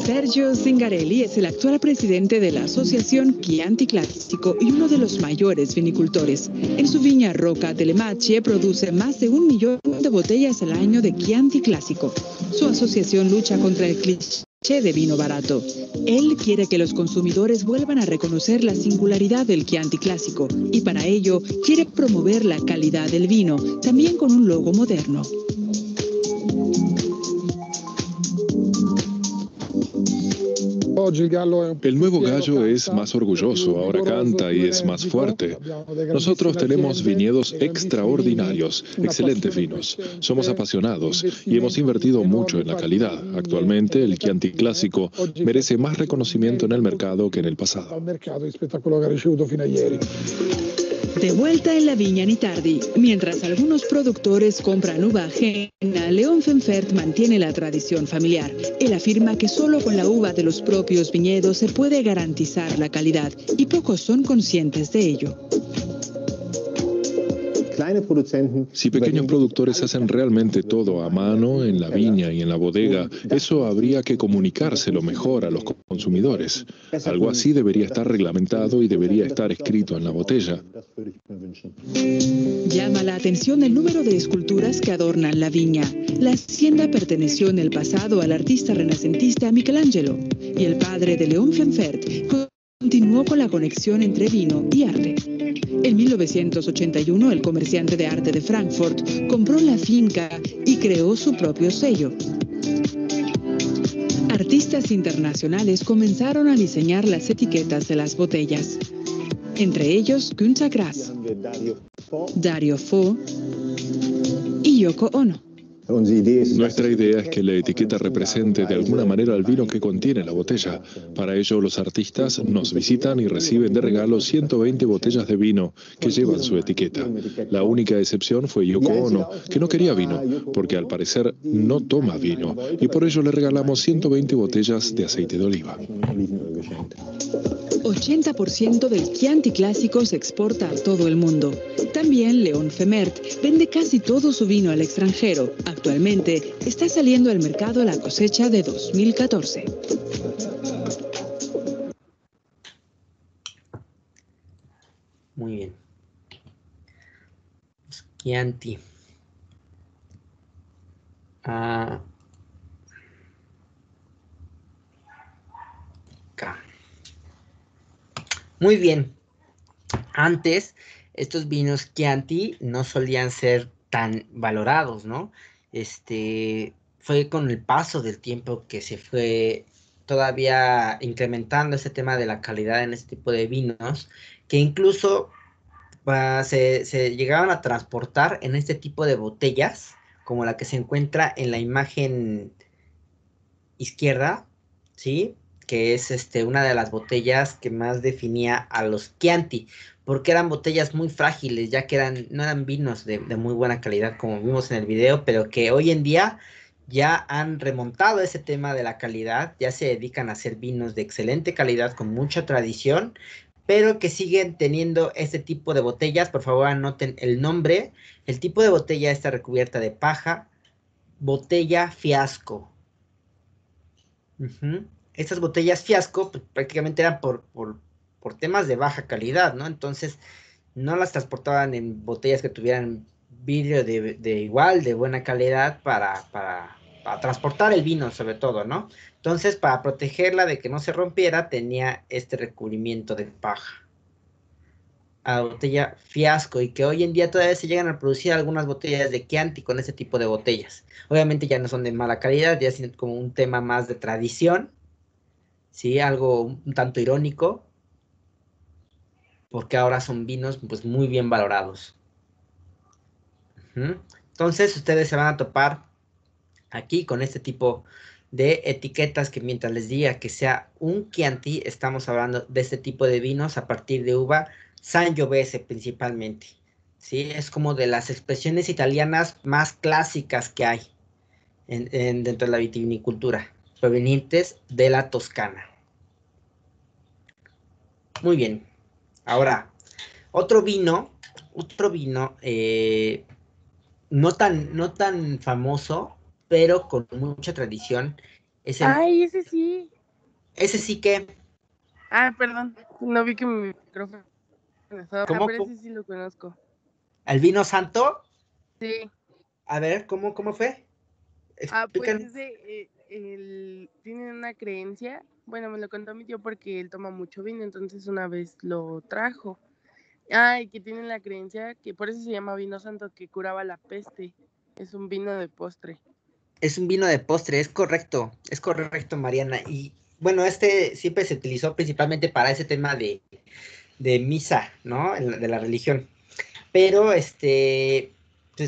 Sergio Zingarelli es el actual presidente de la asociación Chianti Clásico y uno de los mayores vinicultores. En su viña Rocca delle Macchie produce más de 1 millón de botellas al año de Chianti Clásico. Su asociación lucha contra el cliché de vino barato. Él quiere que los consumidores vuelvan a reconocer la singularidad del Chianti Clásico y para ello quiere promover la calidad del vino, también con un logo moderno. El nuevo gallo es más orgulloso, ahora canta y es más fuerte. Nosotros tenemos viñedos extraordinarios, excelentes vinos. Somos apasionados y hemos invertido mucho en la calidad. Actualmente, el Chianti Clásico merece más reconocimiento en el mercado que en el pasado. De vuelta en la viña Nitardi, mientras algunos productores compran uva ajena, León Fenfert mantiene la tradición familiar. Él afirma que solo con la uva de los propios viñedos se puede garantizar la calidad y pocos son conscientes de ello. Si pequeños productores hacen realmente todo a mano, en la viña y en la bodega, eso habría que comunicárselo mejor a los consumidores. Algo así debería estar reglamentado y debería estar escrito en la botella. Llama la atención el número de esculturas que adornan la viña. La hacienda perteneció en el pasado al artista renacentista Michelangelo y el padre de León Fenfert continuó con la conexión entre vino y arte. En 1981, el comerciante de arte de Frankfurt compró la finca y creó su propio sello. Artistas internacionales comenzaron a diseñar las etiquetas de las botellas. Entre ellos, Günter Grass, Dario Fo y Yoko Ono. Nuestra idea es que la etiqueta represente de alguna manera el vino que contiene la botella. Para ello, los artistas nos visitan y reciben de regalo 120 botellas de vino que llevan su etiqueta. La única excepción fue Yoko Ono, que no quería vino, porque al parecer no toma vino, y por ello le regalamos 120 botellas de aceite de oliva. 80% del Chianti Clásico se exporta a todo el mundo. También León Fenfert vende casi todo su vino al extranjero. Actualmente está saliendo al mercado la cosecha de 2014. Muy bien. Chianti. Acá. Muy bien. Antes, estos vinos Chianti no solían ser tan valorados, ¿no? Fue con el paso del tiempo que se fue todavía incrementando ese tema de la calidad en este tipo de vinos, que incluso se llegaban a transportar en este tipo de botellas, como la que se encuentra en la imagen izquierda, ¿sí? Que es una de las botellas que más definía a los Chianti, porque eran botellas muy frágiles, ya que no eran vinos de muy buena calidad, como vimos en el video, pero que hoy en día ya han remontado ese tema de la calidad, ya se dedican a hacer vinos de excelente calidad, con mucha tradición, pero que siguen teniendo este tipo de botellas. Por favor, anoten el nombre. El tipo de botella está recubierta de paja, botella fiasco. Estas botellas fiasco pues, prácticamente eran por temas de baja calidad, ¿no? Entonces, no las transportaban en botellas que tuvieran vidrio de buena calidad para transportar el vino, sobre todo, ¿no? Entonces, para protegerla de que no se rompiera, tenía este recubrimiento de paja. A la botella fiasco, y que hoy en día todavía se llegan a producir algunas botellas de Chianti con ese tipo de botellas. Obviamente ya no son de mala calidad, ya es como un tema más de tradición, ¿sí? Algo un tanto irónico, porque ahora son vinos pues muy bien valorados. Entonces ustedes se van a topar aquí con este tipo de etiquetas, que mientras les diga que sea un Chianti, estamos hablando de este tipo de vinos a partir de uva Sangiovese principalmente, ¿sí? Es como de las expresiones italianas más clásicas que hay dentro de la vitivinicultura, provenientes de la Toscana. Muy bien. Ahora, otro vino, no tan famoso, pero con mucha tradición, es el... Ay, ese sí. Ese sí que... Perdón, no vi que mi micrófono estaba... ¿Cómo? pero ese sí lo conozco. ¿El vino santo? Sí. A ver, ¿cómo fue? Pues Explícanos. tiene una creencia, bueno, me lo contó mi tío porque él toma mucho vino, entonces una vez lo trajo. Y que tienen la creencia que por eso se llama vino santo, que curaba la peste. Es un vino de postre. Es un vino de postre, es correcto, Mariana. Y bueno, siempre se utilizó principalmente para ese tema de misa, ¿no? De la religión. Pero, pues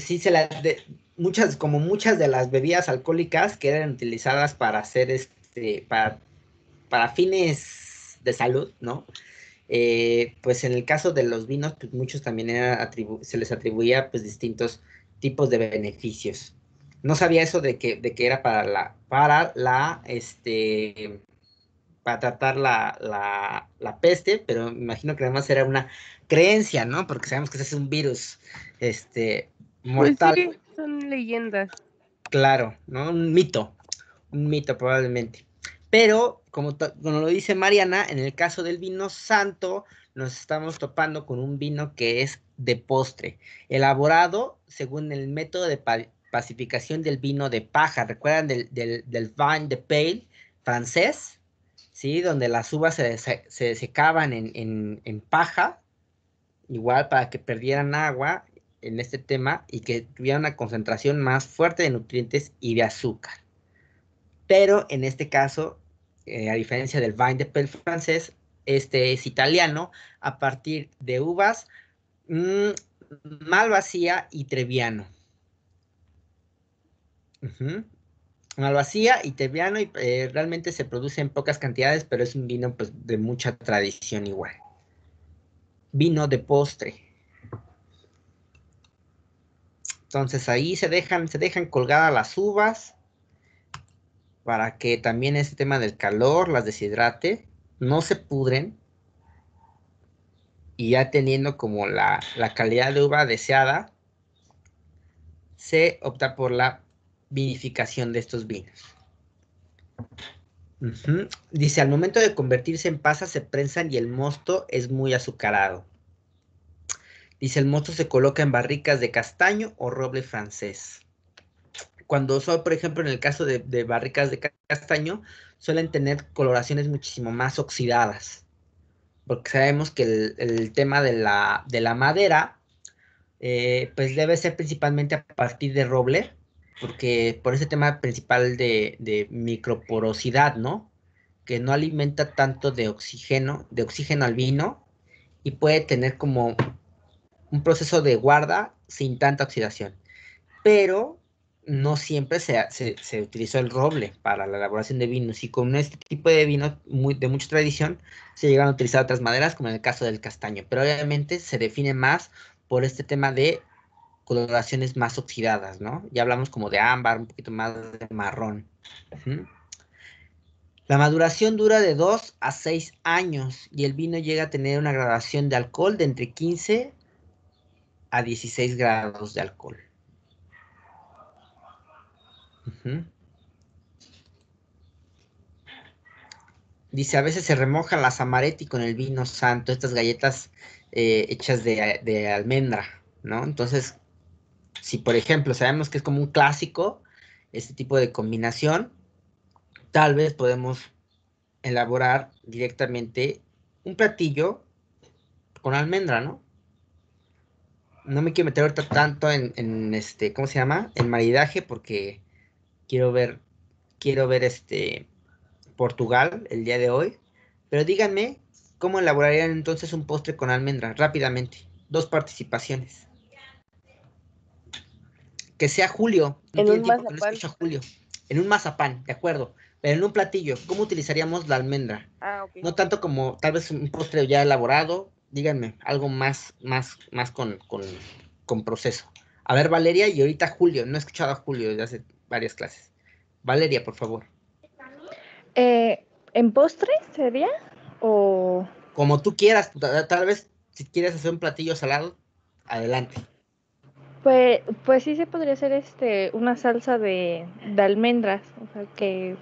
sí, como muchas de las bebidas alcohólicas que eran utilizadas para hacer, para fines de salud, ¿no? Pues en el caso de los vinos, pues muchos también se les atribuía pues distintos tipos de beneficios. No sabía eso de que era para tratar la peste, pero me imagino que además era una creencia, ¿no? Porque sabemos que ese es un virus, mortal. Pues sí, son leyendas. Claro, ¿no? Un mito probablemente. Pero, como lo dice Mariana, en el caso del vino santo, nos estamos topando con un vino que es de postre, elaborado según el método de pacificación del vino de paja. ¿Recuerdan del vin de pale francés? ¿Sí? Donde las uvas se secaban en paja, igual para que perdieran agua en este tema y que tuvieran una concentración más fuerte de nutrientes y de azúcar. Pero en este caso, a diferencia del vin de pale francés, este es italiano a partir de uvas Malvasia y Trebbiano. Malvasia y Trebbiano, y realmente se produce en pocas cantidades, pero es un vino pues, de mucha tradición igual. Vino de postre. Entonces ahí se dejan colgadas las uvas para que también este tema del calor las deshidrate, no se pudren, y ya teniendo como la calidad de uva deseada, se opta por la vinificación de estos vinos. Dice, al momento de convertirse en pasas se prensan y el mosto es muy azucarado. Dice, el mosto se coloca en barricas de castaño o roble francés. Cuando son, por ejemplo, en el caso de barricas de castaño, suelen tener coloraciones muchísimo más oxidadas, porque sabemos que el tema de la madera, pues debe ser principalmente a partir de roble, porque por ese tema principal de microporosidad, ¿no? Que no alimenta tanto de oxígeno al vino y puede tener como un proceso de guarda sin tanta oxidación. Pero no siempre se utilizó el roble para la elaboración de vinos, y con este tipo de vinos de mucha tradición se llegan a utilizar otras maderas, como en el caso del castaño, pero obviamente se define más por este tema de coloraciones más oxidadas, ¿no? Ya hablamos como de ámbar, un poquito más de marrón. La maduración dura de 2 a 6 años y el vino llega a tener una graduación de alcohol de entre 15 a 16 grados de alcohol. Dice, a veces se remojan las amaretti con el vino santo, estas galletas hechas de almendra, ¿no? Entonces, si por ejemplo sabemos que es como un clásico este tipo de combinación, tal vez podemos elaborar directamente un platillo con almendra, ¿no? No me quiero meter ahorita tanto en ¿cómo se llama? En maridaje, porque quiero ver Portugal el día de hoy. Pero díganme, ¿cómo elaborarían entonces un postre con almendra? Rápidamente. 2 participaciones. Que sea Julio. No tiene tiempo que no escucha Julio. En un mazapán, de acuerdo. Pero en un platillo, ¿cómo utilizaríamos la almendra? Okay. No tanto como tal vez un postre ya elaborado. Díganme, algo más con proceso. A ver, Valeria, y ahorita Julio. No he escuchado a Julio desde hace varias clases. Valeria, por favor. ¿En postre sería? ¿O como tú quieras, tal vez si quieres hacer un platillo salado, adelante. Pues sí se podría hacer una salsa de almendras, o sea que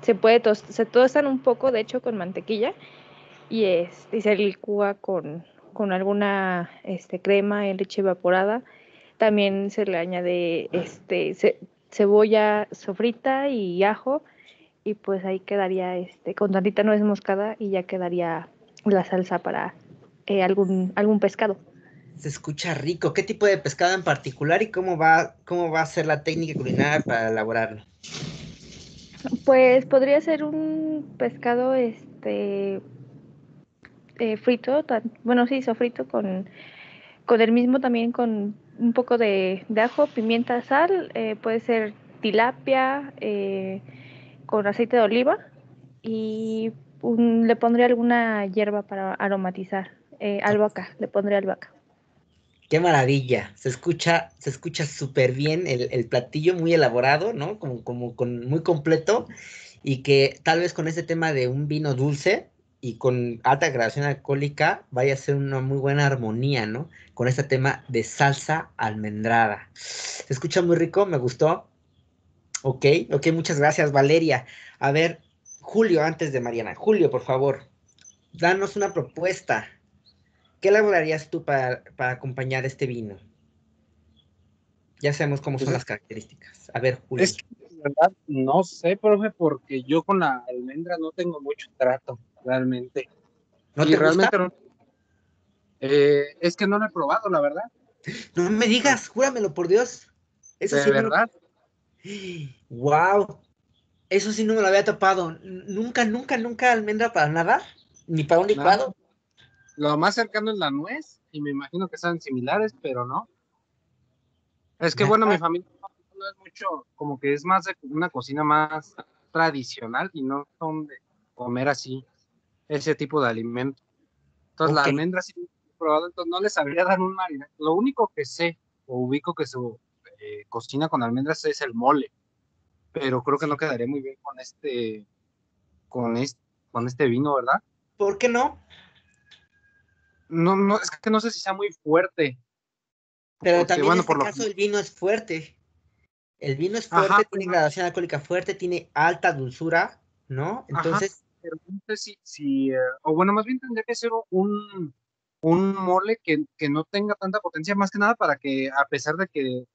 se puede se tostan un poco, de hecho, con mantequilla y se licúa con alguna crema y leche evaporada. También se le añade cebolla sofrita y ajo, y pues ahí quedaría con tantita nuez moscada y ya quedaría la salsa para algún pescado. Se escucha rico. ¿Qué tipo de pescado en particular y cómo va a ser la técnica culinaria para elaborarlo? Pues podría ser un pescado frito, bueno, sí, sofrito con el mismo, también con un poco de ajo, pimienta, sal, puede ser tilapia, con aceite de oliva, y le pondré alguna hierba para aromatizar, albahaca, le pondré albahaca. Qué maravilla, se escucha súper bien el platillo, muy elaborado, ¿no? Como muy completo, y que tal vez con este tema de un vino dulce y con alta gradación alcohólica vaya a ser una muy buena armonía, ¿no? Con este tema de salsa almendrada. Se escucha muy rico, me gustó. Ok, muchas gracias, Valeria. A ver, Julio, antes de Mariana. Julio, por favor, danos una propuesta. ¿Qué elaborarías tú para acompañar este vino? Ya sabemos cómo son las características. A ver, Julio. Es que de verdad no sé, profe, porque yo con la almendra no tengo mucho trato, realmente. ¿No Y te gusta? realmente es que no lo he probado, la verdad. No me digas, júramelo por Dios. Eso De sí no. verdad. Wow. Eso sí no me lo había topado. Nunca almendra para nada. Ni para un Nada. licuado. Lo más cercano es la nuez, y me imagino que son similares, pero no. Es que bueno, mi familia no es mucho, como que es más de una cocina más tradicional y no son de comer así ese tipo de alimento. Entonces la Ok. almendra sí he probado, entonces no les sabría dar un marinaje. Lo único que sé o ubico que se cocina con almendras es el mole, pero creo que no quedaría muy bien con este, con este vino, ¿verdad? ¿Por qué no? No, es que no sé si sea muy fuerte, Pero porque también en bueno, este por lo caso el vino es fuerte. El vino es ajá, fuerte, tiene graduación alcohólica fuerte, tiene alta dulzura, ¿no? ajá, Entonces, pero no sé si o bueno, más bien tendría que ser un mole que no tenga tanta potencia, más que nada para que, a pesar de que,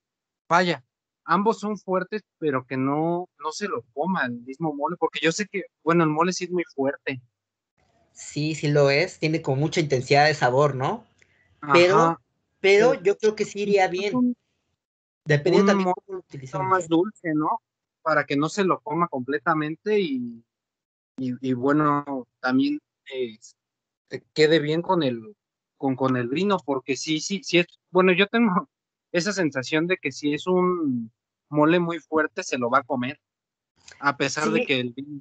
vaya, ambos son fuertes, pero que no se lo coma el mismo mole, porque yo sé que, bueno, el mole sí es muy fuerte. sí lo es, tiene como mucha intensidad de sabor, ¿no? Ajá, Pero pero yo creo que sí iría quizás bien, dependiendo un también mole cómo lo más utilicemos. dulce, ¿no? Para que no se lo coma completamente y bueno, también eh, quede bien con el vino, porque sí es, bueno, yo tengo esa sensación de que si es un mole muy fuerte, se lo va a comer, a pesar de Sí, que el vino,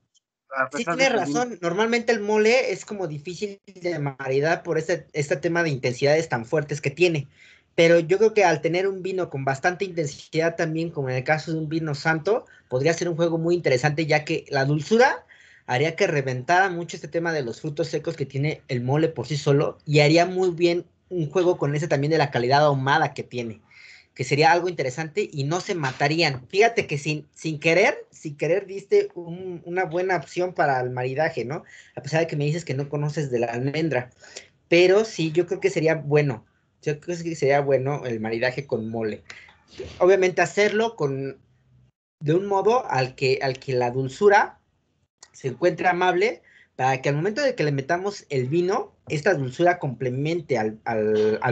a sí pesar de tienes que el vino, razón. Normalmente el mole es como difícil de maridar por este tema de intensidades tan fuertes que tiene. Pero yo creo que al tener un vino con bastante intensidad también, como en el caso de un vino santo, podría ser un juego muy interesante, ya que la dulzura haría que reventara mucho este tema de los frutos secos que tiene el mole por sí solo, y haría muy bien un juego con ese también de la calidad ahumada que tiene, que sería algo interesante y no se matarían. Fíjate que sin querer diste una buena opción para el maridaje, ¿no? A pesar de que me dices que no conoces de la almendra, pero sí, yo creo que sería bueno. Yo creo que sería bueno el maridaje con mole. Obviamente hacerlo de un modo al que la dulzura se encuentre amable, para que al momento de que le metamos el vino, esta dulzura complemente al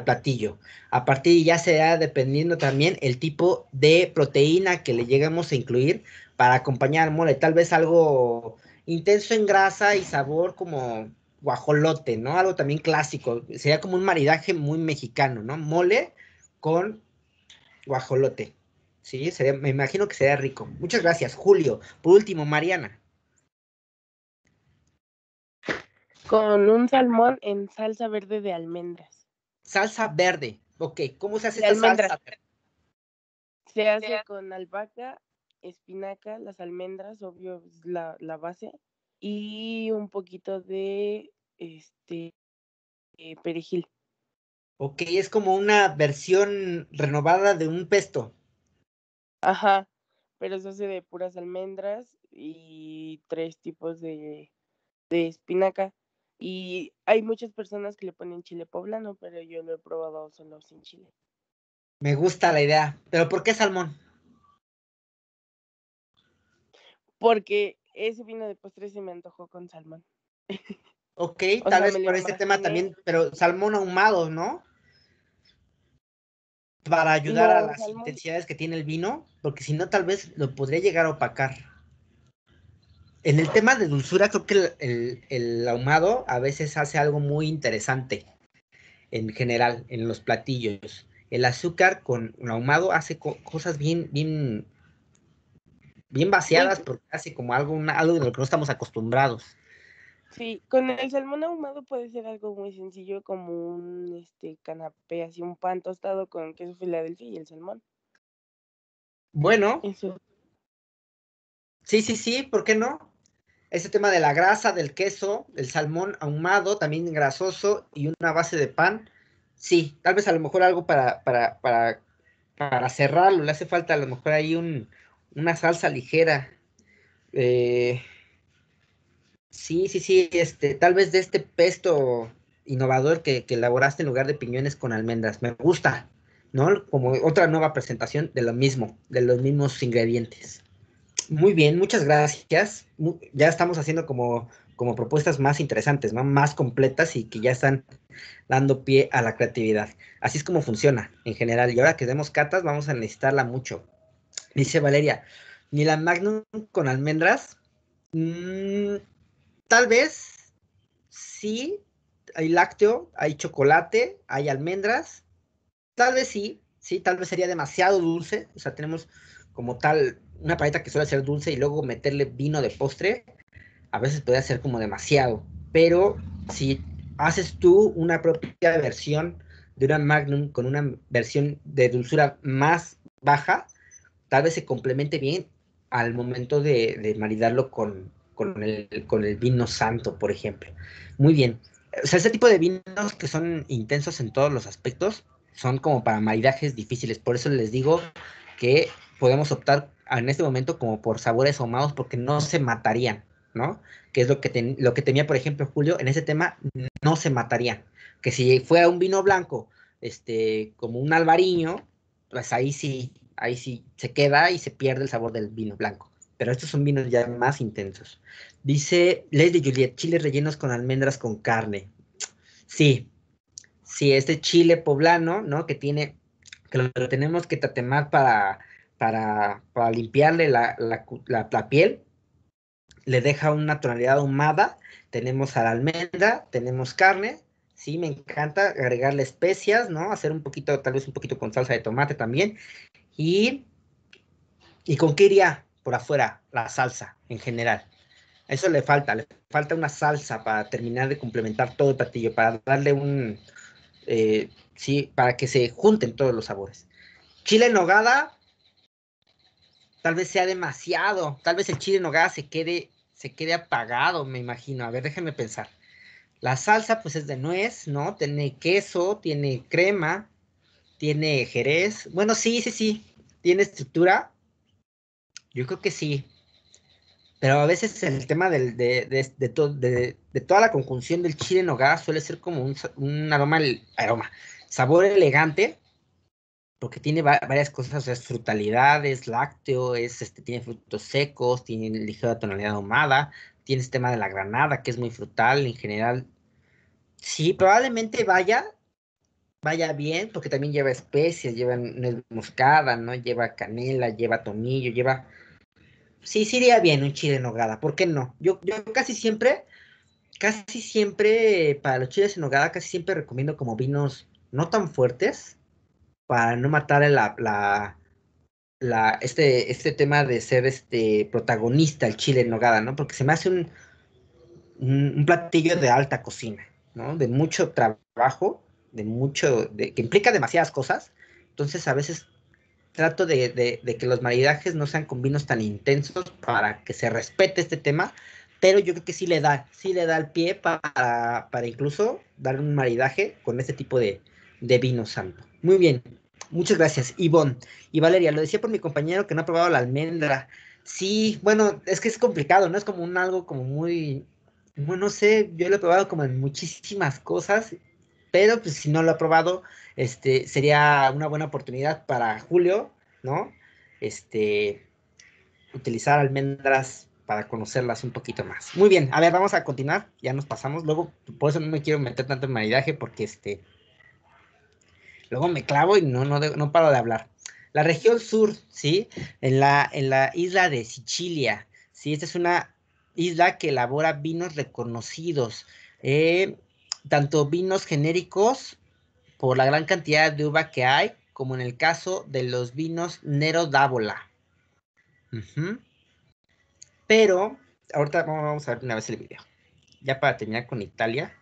platillo. A partir ya será dependiendo también el tipo de proteína que le lleguemos a incluir para acompañar al mole. Tal vez algo intenso en grasa y sabor como guajolote, ¿no? Algo también clásico. Sería como un maridaje muy mexicano, ¿no? Mole con guajolote. Sí, me imagino que sería rico. Muchas gracias, Julio. Por último, Mariana. Con un salmón en salsa verde de almendras. Salsa verde. Ok, ¿cómo se hace De esta almendras. salsa? Se hace con albahaca, espinaca, las almendras, obvio, es la base, y un poquito de perejil. Ok, es como una versión renovada de un pesto. Ajá, pero se hace de puras almendras y 3 tipos de espinaca. Y hay muchas personas que le ponen chile poblano, pero yo lo he probado solo sin chile. Me gusta la idea. ¿Pero por qué salmón? Porque ese vino de postre se me antojó con salmón. Ok, O tal sea, vez me lo por este tema imaginé. también, pero salmón ahumado, ¿no? Para ayudar a No, las salmón. intensidades que tiene el vino, porque si no, tal vez lo podría llegar a opacar. En el tema de dulzura, creo que el ahumado a veces hace algo muy interesante en general en los platillos. El azúcar con el ahumado hace cosas bien, bien, bien vaciadas porque hace como algo de lo que no estamos acostumbrados. Sí, con el salmón ahumado puede ser algo muy sencillo como un canapé, así un pan tostado con queso Filadelfia y el salmón. Bueno, Eso. sí, ¿por qué no? Ese tema de la grasa, del queso, el salmón ahumado, también grasoso y una base de pan. Sí, tal vez a lo mejor algo para cerrarlo. Le hace falta a lo mejor ahí una salsa ligera. Sí, tal vez de este pesto innovador que elaboraste en lugar de piñones con almendras. Me gusta, ¿no? Como otra nueva presentación de lo mismo, de los mismos ingredientes. Muy bien, muchas gracias. Ya estamos haciendo como propuestas más interesantes, ¿no? Más completas y que ya están dando pie a la creatividad. Así es como funciona en general. Y ahora que demos catas, vamos a necesitarla mucho. Dice Valeria, ni la Magnum con almendras. Tal vez sí, hay lácteo, hay chocolate, hay almendras. Tal vez sí, tal vez sería demasiado dulce. O sea, tenemos como tal una paleta que suele ser dulce y luego meterle vino de postre. A veces puede ser como demasiado. Pero si haces tú una propia versión de una Magnum con una versión de dulzura más baja, tal vez se complemente bien al momento de maridarlo con el vino santo, por ejemplo. Muy bien. O sea, ese tipo de vinos que son intensos en todos los aspectos son como para maridajes difíciles. Por eso les digo que podemos optar en este momento como por sabores ahumados porque no se matarían, ¿no? Que es lo que tenía, por ejemplo, Julio, en ese tema no se matarían. Que si fuera un vino blanco, como un albariño, pues ahí sí se queda y se pierde el sabor del vino blanco. Pero estos son vinos ya más intensos. Dice Leslie Juliet, chiles rellenos con almendras con carne. Sí, este chile poblano, ¿no? Que lo tenemos que tatemar para limpiarle la piel, le deja una tonalidad ahumada. Tenemos a la almendra, tenemos carne, sí, me encanta agregarle especias, ¿no? Hacer un poquito, tal vez un poquito con salsa de tomate también. ¿Y con qué iría por afuera la salsa en general? Eso le falta una salsa para terminar de complementar todo el platillo, para darle sí, para que se junten todos los sabores. Chile en nogada, tal vez sea demasiado, tal vez el chile en nogada se quede apagado, me imagino. A ver, déjenme pensar. La salsa, pues es de nuez, ¿no? Tiene queso, tiene crema, tiene jerez. Bueno, sí, tiene estructura. Yo creo que sí. Pero a veces el tema de toda la conjunción del chile en nogada suele ser como un sabor elegante, porque tiene varias cosas, es frutalidad, es lácteo, tiene frutos secos, tiene ligera tonalidad ahumada, tiene este tema de la granada, que es muy frutal en general. Sí, probablemente vaya bien, porque también lleva especias, lleva nuez moscada, ¿no? Lleva canela, lleva tomillo, sí iría bien un chile en nogada, ¿por qué no? Yo casi siempre, para los chiles en nogada, casi siempre recomiendo como vinos no tan fuertes, para no matar este tema de ser protagonista el chile en nogada, ¿no? Porque se me hace un platillo de alta cocina, ¿no? De mucho trabajo, que implica demasiadas cosas. Entonces a veces trato de que los maridajes no sean con vinos tan intensos para que se respete este tema, pero yo creo que sí le da el pie para incluso dar un maridaje con este tipo de vino santo. Muy bien, muchas gracias, Ivonne. Y Valeria, lo decía por mi compañero que no ha probado la almendra. Sí, bueno, es que es complicado, ¿no? Es como algo como muy, bueno, no sé, yo lo he probado como en muchísimas cosas, pero pues si no lo he probado, sería una buena oportunidad para Julio, ¿no? Utilizar almendras para conocerlas un poquito más. Muy bien, a ver, vamos a continuar, ya nos pasamos, luego, por eso no me quiero meter tanto en maridaje, porque luego me clavo y no paro de hablar. La región sur, ¿sí? En la isla de Sicilia, ¿sí? Esta es una isla que elabora vinos reconocidos, tanto vinos genéricos por la gran cantidad de uva que hay, como en el caso de los vinos Nero d'Avola. Pero, ahorita vamos a ver una vez el video. Ya para terminar con Italia.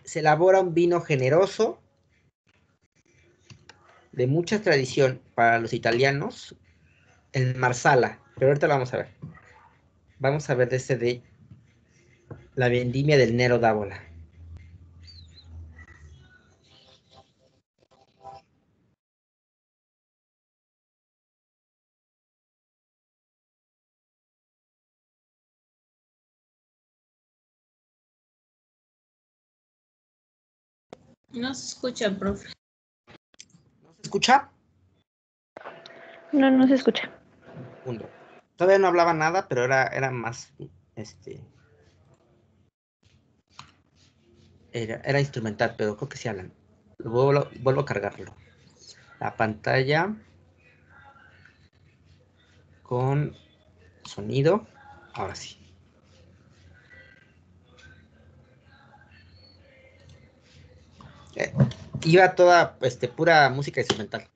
Se elabora un vino generoso, de mucha tradición para los italianos, el Marsala. Pero ahorita lo vamos a ver. Vamos a ver de la vendimia del Nero d'Avola. No se escucha, profe. ¿No se escucha? No, no se escucha. Segundo. Todavía no hablaba nada, pero era más, era instrumental, pero creo que sí hablan. Vuelvo a cargarlo. La pantalla con sonido. Ahora sí. Iba toda pura música instrumental.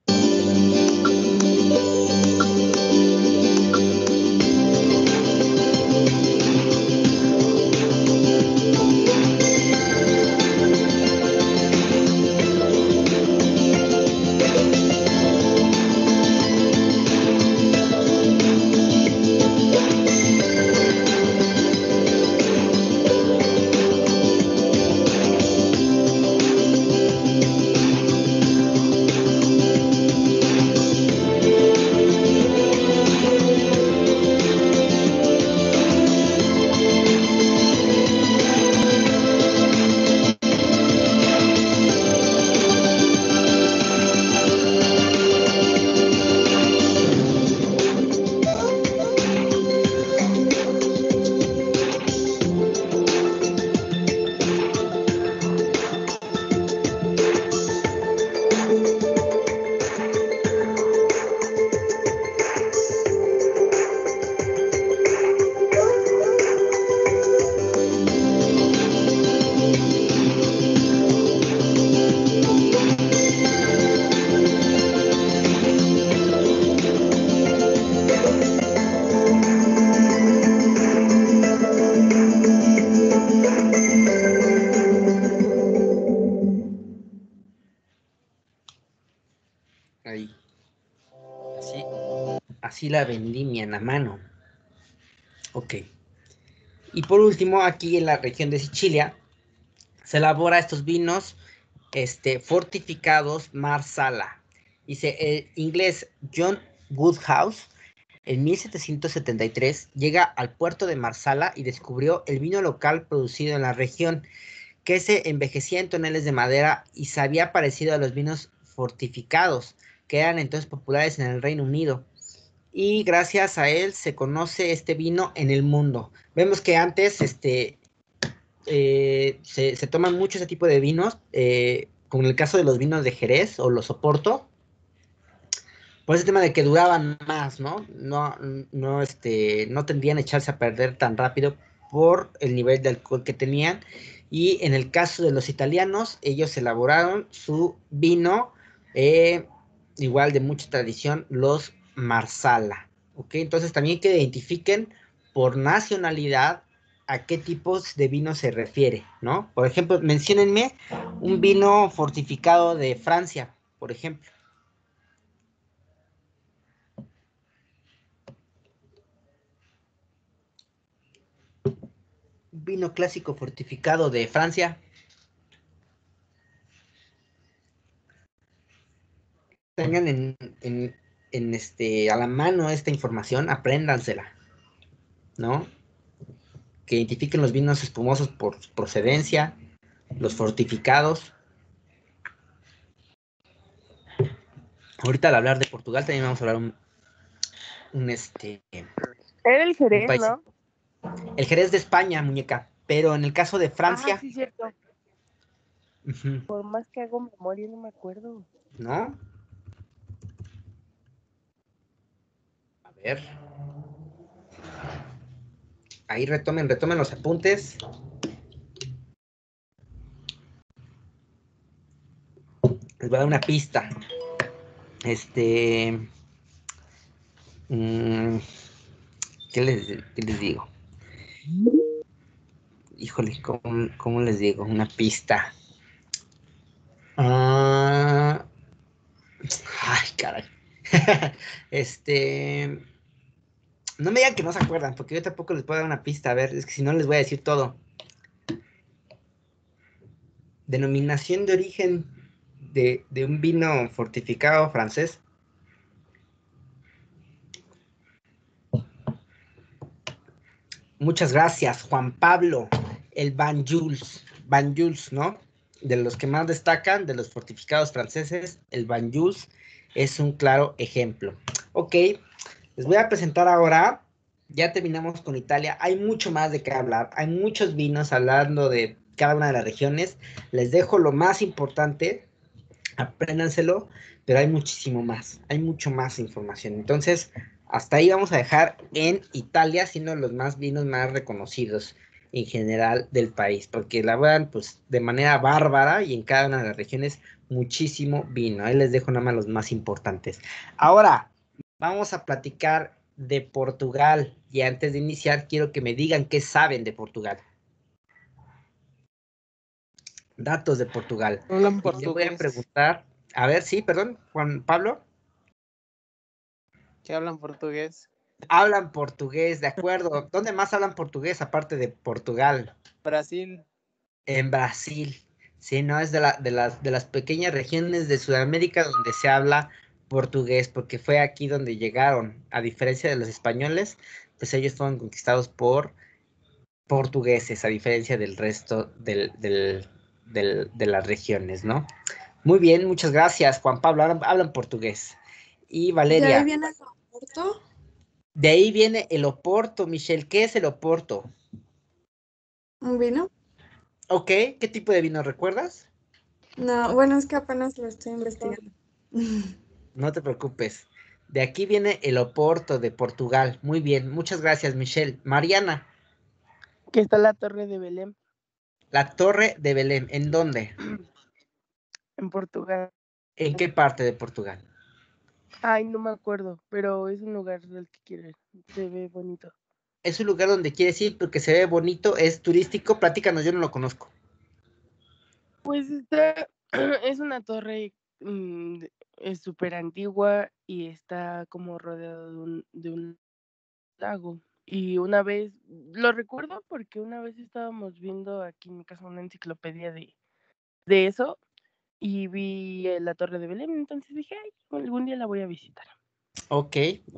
Ahí. Así la vendimia en la mano. Ok. Y por último, aquí en la región de Sicilia, se elabora estos vinos fortificados Marsala. Dice el inglés John Woodhouse, en 1773, llega al puerto de Marsala y descubrió el vino local producido en la región, que se envejecía en toneles de madera y sabía parecido a los vinos fortificados, que eran entonces populares en el Reino Unido. Y gracias a él se conoce este vino en el mundo. Vemos que antes se toman mucho ese tipo de vinos, como en el caso de los vinos de Jerez o los Oporto, por ese tema de que duraban más, ¿no? No tendrían a echarse a perder tan rápido por el nivel de alcohol que tenían. Y en el caso de los italianos, ellos elaboraron su vino, igual de mucha tradición, los Marsala. ¿Ok? Entonces también que identifiquen por nacionalidad a qué tipos de vino se refiere, ¿no? Por ejemplo, menciónenme un vino fortificado de Francia, por ejemplo. vino clásico fortificado de Francia. Tengan a la mano esta información, apréndansela, ¿no? Que identifiquen los vinos espumosos por procedencia, los fortificados. Ahorita al hablar de Portugal también vamos a hablar Era el un Jerez, país. ¿no? El Jerez de España, muñeca, pero en el caso de Francia, Ah, sí, cierto. ujú, Por más que hago memoria, no me acuerdo. ¿no? A ver. Ahí retomen los apuntes. Les voy a dar una pista. ¿Qué les digo? Híjole, ¿cómo les digo? Una pista. Ay, caray. No me digan que no se acuerdan, porque yo tampoco les puedo dar una pista. A ver, es que si no les voy a decir todo. Denominación de origen de un vino fortificado francés. Muchas gracias, Juan Pablo. El Banjuls, ¿no? De los que más destacan, de los fortificados franceses, el Banjuls es un claro ejemplo. Ok, les voy a presentar ahora, ya terminamos con Italia, hay mucho más de qué hablar, hay muchos vinos hablando de cada una de las regiones, les dejo lo más importante, apréndanselo, pero hay muchísimo más, hay mucho más información. Entonces, hasta ahí vamos a dejar en Italia, siendo los vinos más reconocidos en general del país, porque elaboran pues de manera bárbara y en cada una de las regiones muchísimo vino. Ahí les dejo nada más los más importantes. Ahora, vamos a platicar de Portugal y antes de iniciar quiero que me digan qué saben de Portugal. Datos de Portugal. Hablan Y le voy a portugués. preguntar, a ver, sí, perdón, Juan Pablo. ¿Qué hablan portugués? Hablan portugués, de acuerdo. ¿Dónde más hablan portugués aparte de Portugal? Brasil. En Brasil. Sí, no, es de las pequeñas regiones de Sudamérica donde se habla portugués, porque fue aquí donde llegaron. A diferencia de los españoles, pues ellos fueron conquistados por portugueses, a diferencia del resto de las regiones, ¿no? Muy bien, muchas gracias, Juan Pablo. Hablan portugués. Y ¿De Valeria. ahí viene el Oporto? De ahí viene el Oporto, Michelle. ¿Qué es el Oporto? ¿Un vino? Ok, ¿qué tipo de vino recuerdas? No, bueno, es que apenas lo estoy investigando. No te preocupes. De aquí viene el Oporto de Portugal. Muy bien, muchas gracias, Michelle. Mariana. Que está la Torre de Belém. La Torre de Belém, ¿en dónde? En Portugal. ¿En qué parte de Portugal? Ay, no me acuerdo, pero es un lugar del que quiero ir. Se ve bonito. Es un lugar donde quieres ir porque se ve bonito, es turístico. Platícanos, yo no lo conozco. Pues es una torre, es súper antigua y está como rodeado de un lago. Y una vez, lo recuerdo porque una vez estábamos viendo aquí en mi casa una enciclopedia de eso y vi la Torre de Belém, entonces dije, ay, algún día la voy a visitar. Ok,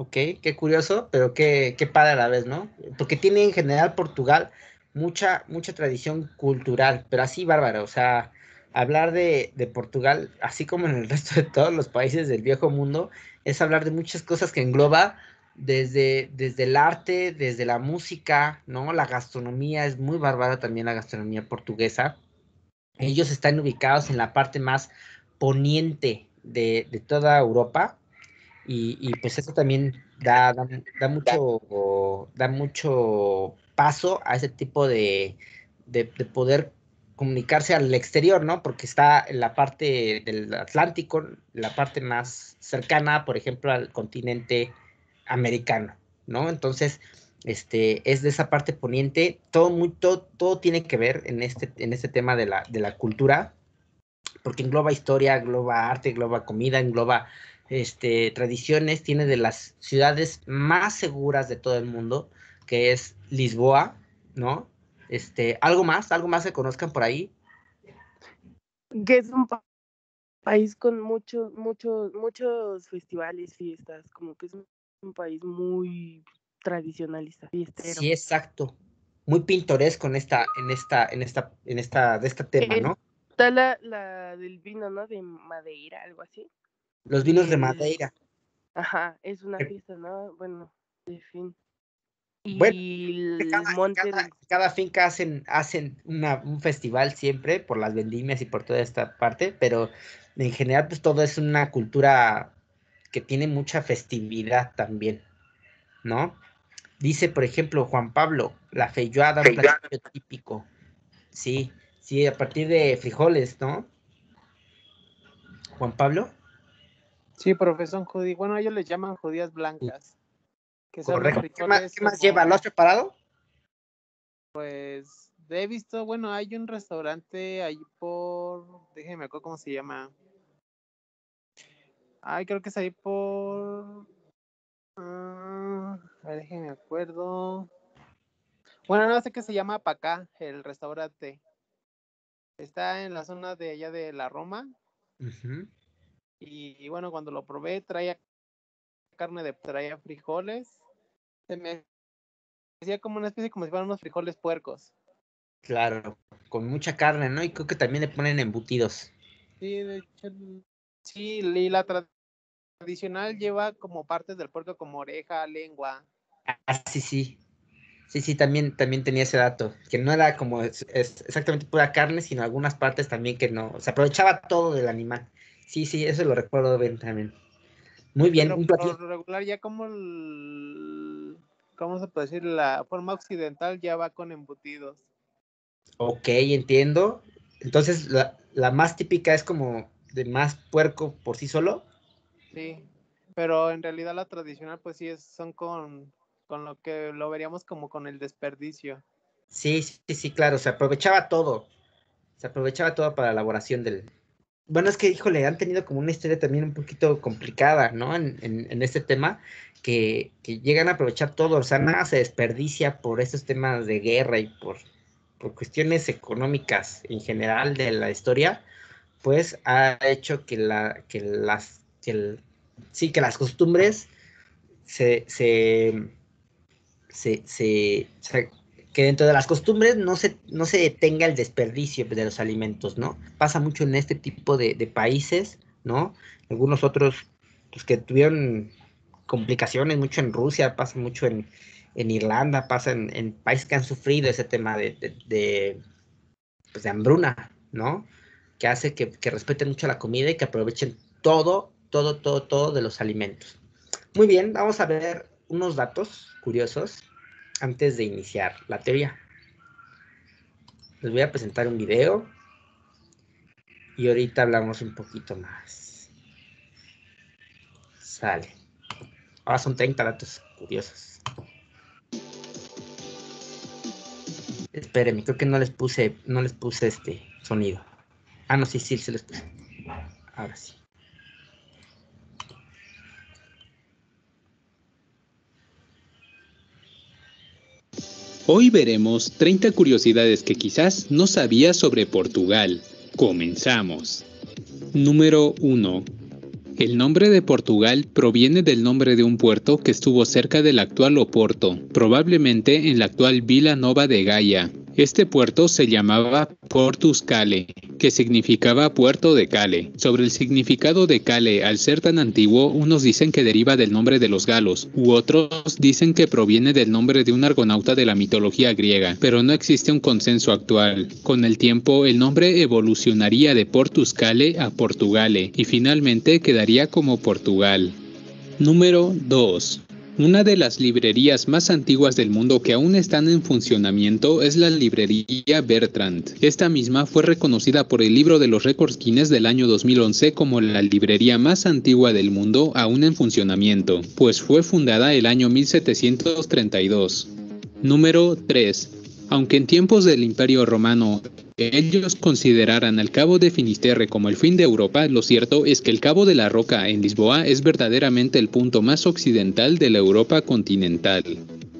qué curioso, pero qué padre a la vez, ¿no? Porque tiene en general Portugal mucha tradición cultural, pero así bárbara, o sea, hablar de Portugal, así como en el resto de todos los países del viejo mundo, es hablar de muchas cosas que engloba desde el arte, desde la música, ¿no? La gastronomía, es muy bárbara también la gastronomía portuguesa. Ellos están ubicados en la parte más poniente de toda Europa, y pues eso también da mucho paso a ese tipo de poder comunicarse al exterior, ¿no? Porque está en la parte del Atlántico, la parte más cercana, por ejemplo, al continente americano, ¿no? Entonces, es de esa parte poniente, todo tiene que ver en este tema de la cultura, porque engloba historia, engloba arte, engloba comida, engloba tradiciones, tiene de las ciudades más seguras de todo el mundo, que es Lisboa, ¿no? ¿Algo más que conozcan por ahí? Que es un país con muchos festivales, fiestas, como que es un país muy tradicionalista, fiestero. Sí, exacto. Muy pintoresco de este tema, ¿no? Está la del vino, ¿no? De Madeira, algo así. Los vinos de Madeira. Ajá, es una fiesta, ¿no? Bueno, de fin. Y bueno, el monte cada finca hacen un festival siempre por las vendimias y por toda esta parte, pero en general pues todo es una cultura que tiene mucha festividad también, ¿no? Dice, por ejemplo, Juan Pablo, la feijoada, un platillo típico. Sí, a partir de frijoles, ¿no? Juan Pablo. Sí, profesor judío. Bueno, ellos les llaman judías blancas. Que son correcto. Los frijoles ¿Qué más lleva? ¿Lo has preparado? Pues he visto, bueno, hay un restaurante ahí déjenme acuerdo cómo se llama. Ay, creo que es ahí por... a ver, déjenme acuerdo. Bueno, no sé qué se llama Pacá, el restaurante. Está en la zona de allá de la Roma. Uh-huh. Y bueno, cuando lo probé, traía frijoles. Se me hacía como una especie, como si fueran unos frijoles puercos. Claro, con mucha carne, ¿no? Y creo que también le ponen embutidos. Sí, de hecho, sí, y la tradicional lleva como partes del puerco, como oreja, lengua. Ah, sí, también tenía ese dato, que no era como es exactamente pura carne, sino algunas partes también que no, se aprovechaba todo del animal. Sí, eso lo recuerdo bien también. Muy bien, pero un platillo. Por regular ya como ¿cómo se puede decir? La forma occidental ya va con embutidos. Ok, entiendo. Entonces, la más típica es como de más puerco por sí solo. Sí, pero en realidad la tradicional pues sí son con lo que lo veríamos como con el desperdicio. Sí, claro, se aprovechaba todo para la elaboración del... Bueno, es que, híjole, han tenido como una historia también un poquito complicada, ¿no? En este tema, que llegan a aprovechar todo, o sea, nada se desperdicia por estos temas de guerra y por cuestiones económicas en general de la historia, pues ha hecho que las costumbres que dentro de las costumbres no se detenga el desperdicio de los alimentos, ¿no? Pasa mucho en este tipo de países, ¿no? Algunos otros, pues, que tuvieron complicaciones, mucho en Rusia, pasa mucho en Irlanda, pasa en países que han sufrido ese tema de hambruna, ¿no? Que hace que respeten mucho la comida y que aprovechen todo de los alimentos. Muy bien, vamos a ver unos datos curiosos antes de iniciar la teoría. Les voy a presentar un video y ahorita hablamos un poquito más. Sale. Ahora son 30 datos curiosos. Espérenme, creo que no les puse este sonido. Ah, no, sí, se les puse. Ahora sí. Hoy veremos 30 curiosidades que quizás no sabías sobre Portugal. Comenzamos. Número 1. El nombre de Portugal proviene del nombre de un puerto que estuvo cerca del actual Oporto, probablemente en la actual Vila Nova de Gaia. Este puerto se llamaba Portus Cale, que significaba puerto de Cale. Sobre el significado de Cale al ser tan antiguo, unos dicen que deriva del nombre de los galos, u otros dicen que proviene del nombre de un argonauta de la mitología griega, pero no existe un consenso actual. Con el tiempo, el nombre evolucionaría de Portus Cale a Portugale, y finalmente quedaría como Portugal. Número 2. Una de las librerías más antiguas del mundo que aún están en funcionamiento es la librería Bertrand. Esta misma fue reconocida por el libro de los récords Guinness del año 2011 como la librería más antigua del mundo aún en funcionamiento, pues fue fundada el año 1732. Número 3. Aunque en tiempos del Imperio Romano ellos consideraran al Cabo de Finisterre como el fin de Europa, lo cierto es que el Cabo de la Roca en Lisboa es verdaderamente el punto más occidental de la Europa continental.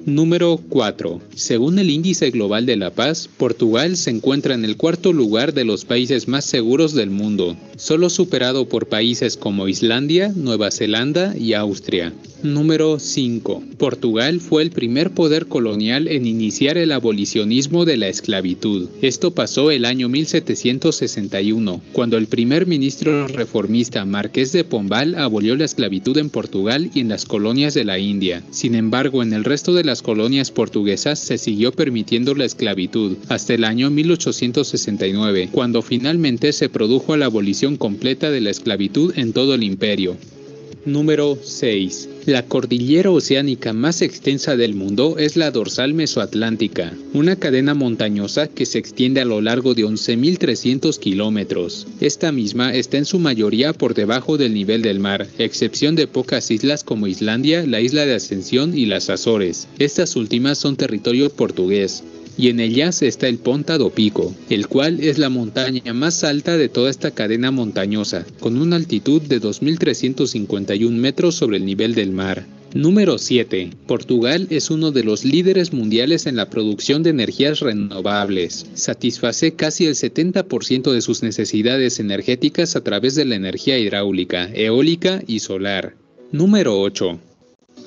Número 4. Según el Índice Global de la Paz, Portugal se encuentra en el cuarto lugar de los países más seguros del mundo, solo superado por países como Islandia, Nueva Zelanda y Austria. Número 5. Portugal fue el primer poder colonial en iniciar el abolicionismo de la esclavitud. Esto pasó el año 1761, cuando el primer ministro reformista Marqués de Pombal abolió la esclavitud en Portugal y en las colonias de la India. Sin embargo, en el resto de las colonias portuguesas se siguió permitiendo la esclavitud hasta el año 1869, cuando finalmente se produjo la abolición completa de la esclavitud en todo el imperio. Número 6. La cordillera oceánica más extensa del mundo es la dorsal mesoatlántica, una cadena montañosa que se extiende a lo largo de 11.300 kilómetros. Esta misma está en su mayoría por debajo del nivel del mar, excepción de pocas islas como Islandia, la isla de Ascensión y las Azores. Estas últimas son territorio portugués. Y en ellas está el Ponta do Pico, el cual es la montaña más alta de toda esta cadena montañosa, con una altitud de 2.351 metros sobre el nivel del mar. Número 7. Portugal es uno de los líderes mundiales en la producción de energías renovables. Satisface casi el 70% de sus necesidades energéticas a través de la energía hidráulica, eólica y solar. Número 8.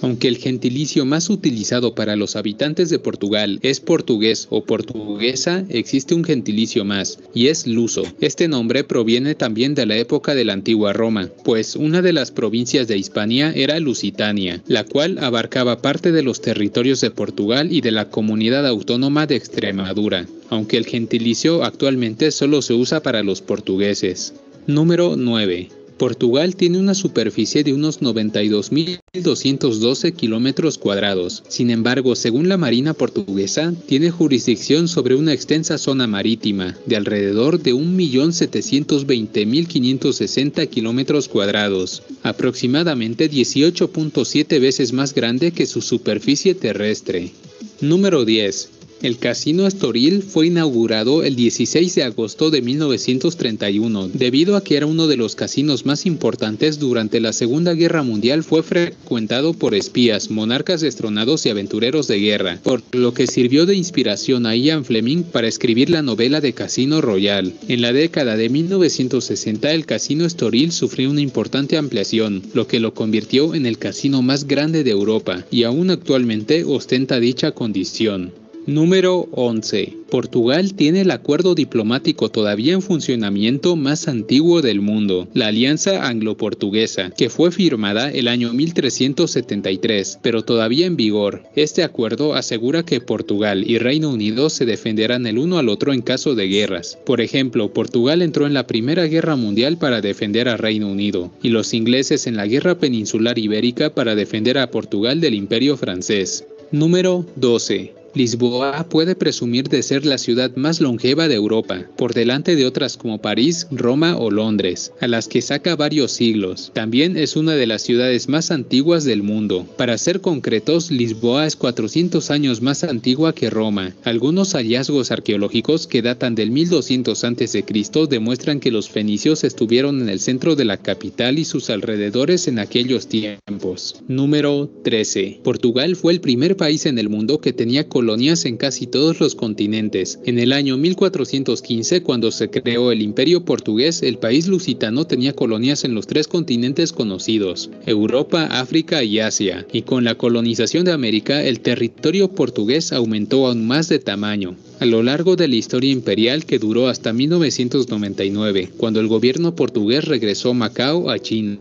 Aunque el gentilicio más utilizado para los habitantes de Portugal es portugués o portuguesa, existe un gentilicio más, y es luso. Este nombre proviene también de la época de la antigua Roma, pues una de las provincias de Hispania era Lusitania, la cual abarcaba parte de los territorios de Portugal y de la comunidad autónoma de Extremadura, aunque el gentilicio actualmente solo se usa para los portugueses. Número 9. Portugal tiene una superficie de unos 92.212 kilómetros cuadrados. Sin embargo, según la Marina portuguesa, tiene jurisdicción sobre una extensa zona marítima de alrededor de 1.720.560 kilómetros cuadrados, aproximadamente 18.7 veces más grande que su superficie terrestre. Número 10. El Casino Estoril fue inaugurado el 16 de agosto de 1931. Debido a que era uno de los casinos más importantes durante la Segunda Guerra Mundial, fue frecuentado por espías, monarcas destronados y aventureros de guerra, por lo que sirvió de inspiración a Ian Fleming para escribir la novela de Casino Royale. En la década de 1960, el Casino Estoril sufrió una importante ampliación, lo que lo convirtió en el casino más grande de Europa, y aún actualmente ostenta dicha condición. Número 11. Portugal tiene el acuerdo diplomático todavía en funcionamiento más antiguo del mundo, la Alianza Anglo-Portuguesa, que fue firmada el año 1373, pero todavía en vigor. Este acuerdo asegura que Portugal y Reino Unido se defenderán el uno al otro en caso de guerras. Por ejemplo, Portugal entró en la Primera Guerra Mundial para defender a Reino Unido, y los ingleses en la Guerra Peninsular Ibérica para defender a Portugal del Imperio francés. Número 12. Lisboa puede presumir de ser la ciudad más longeva de Europa, por delante de otras como París, Roma o Londres, a las que saca varios siglos. También es una de las ciudades más antiguas del mundo. Para ser concretos, Lisboa es 400 años más antigua que Roma. Algunos hallazgos arqueológicos que datan del 1200 a.C. demuestran que los fenicios estuvieron en el centro de la capital y sus alrededores en aquellos tiempos. Número 13. Portugal fue el primer país en el mundo que tenía colonias en casi todos los continentes. En el año 1415, cuando se creó el Imperio Portugués, el país lusitano tenía colonias en los 3 continentes conocidos, Europa, África y Asia, y con la colonización de América, el territorio portugués aumentó aún más de tamaño. A lo largo de la historia imperial, que duró hasta 1999, cuando el gobierno portugués regresó Macao a China.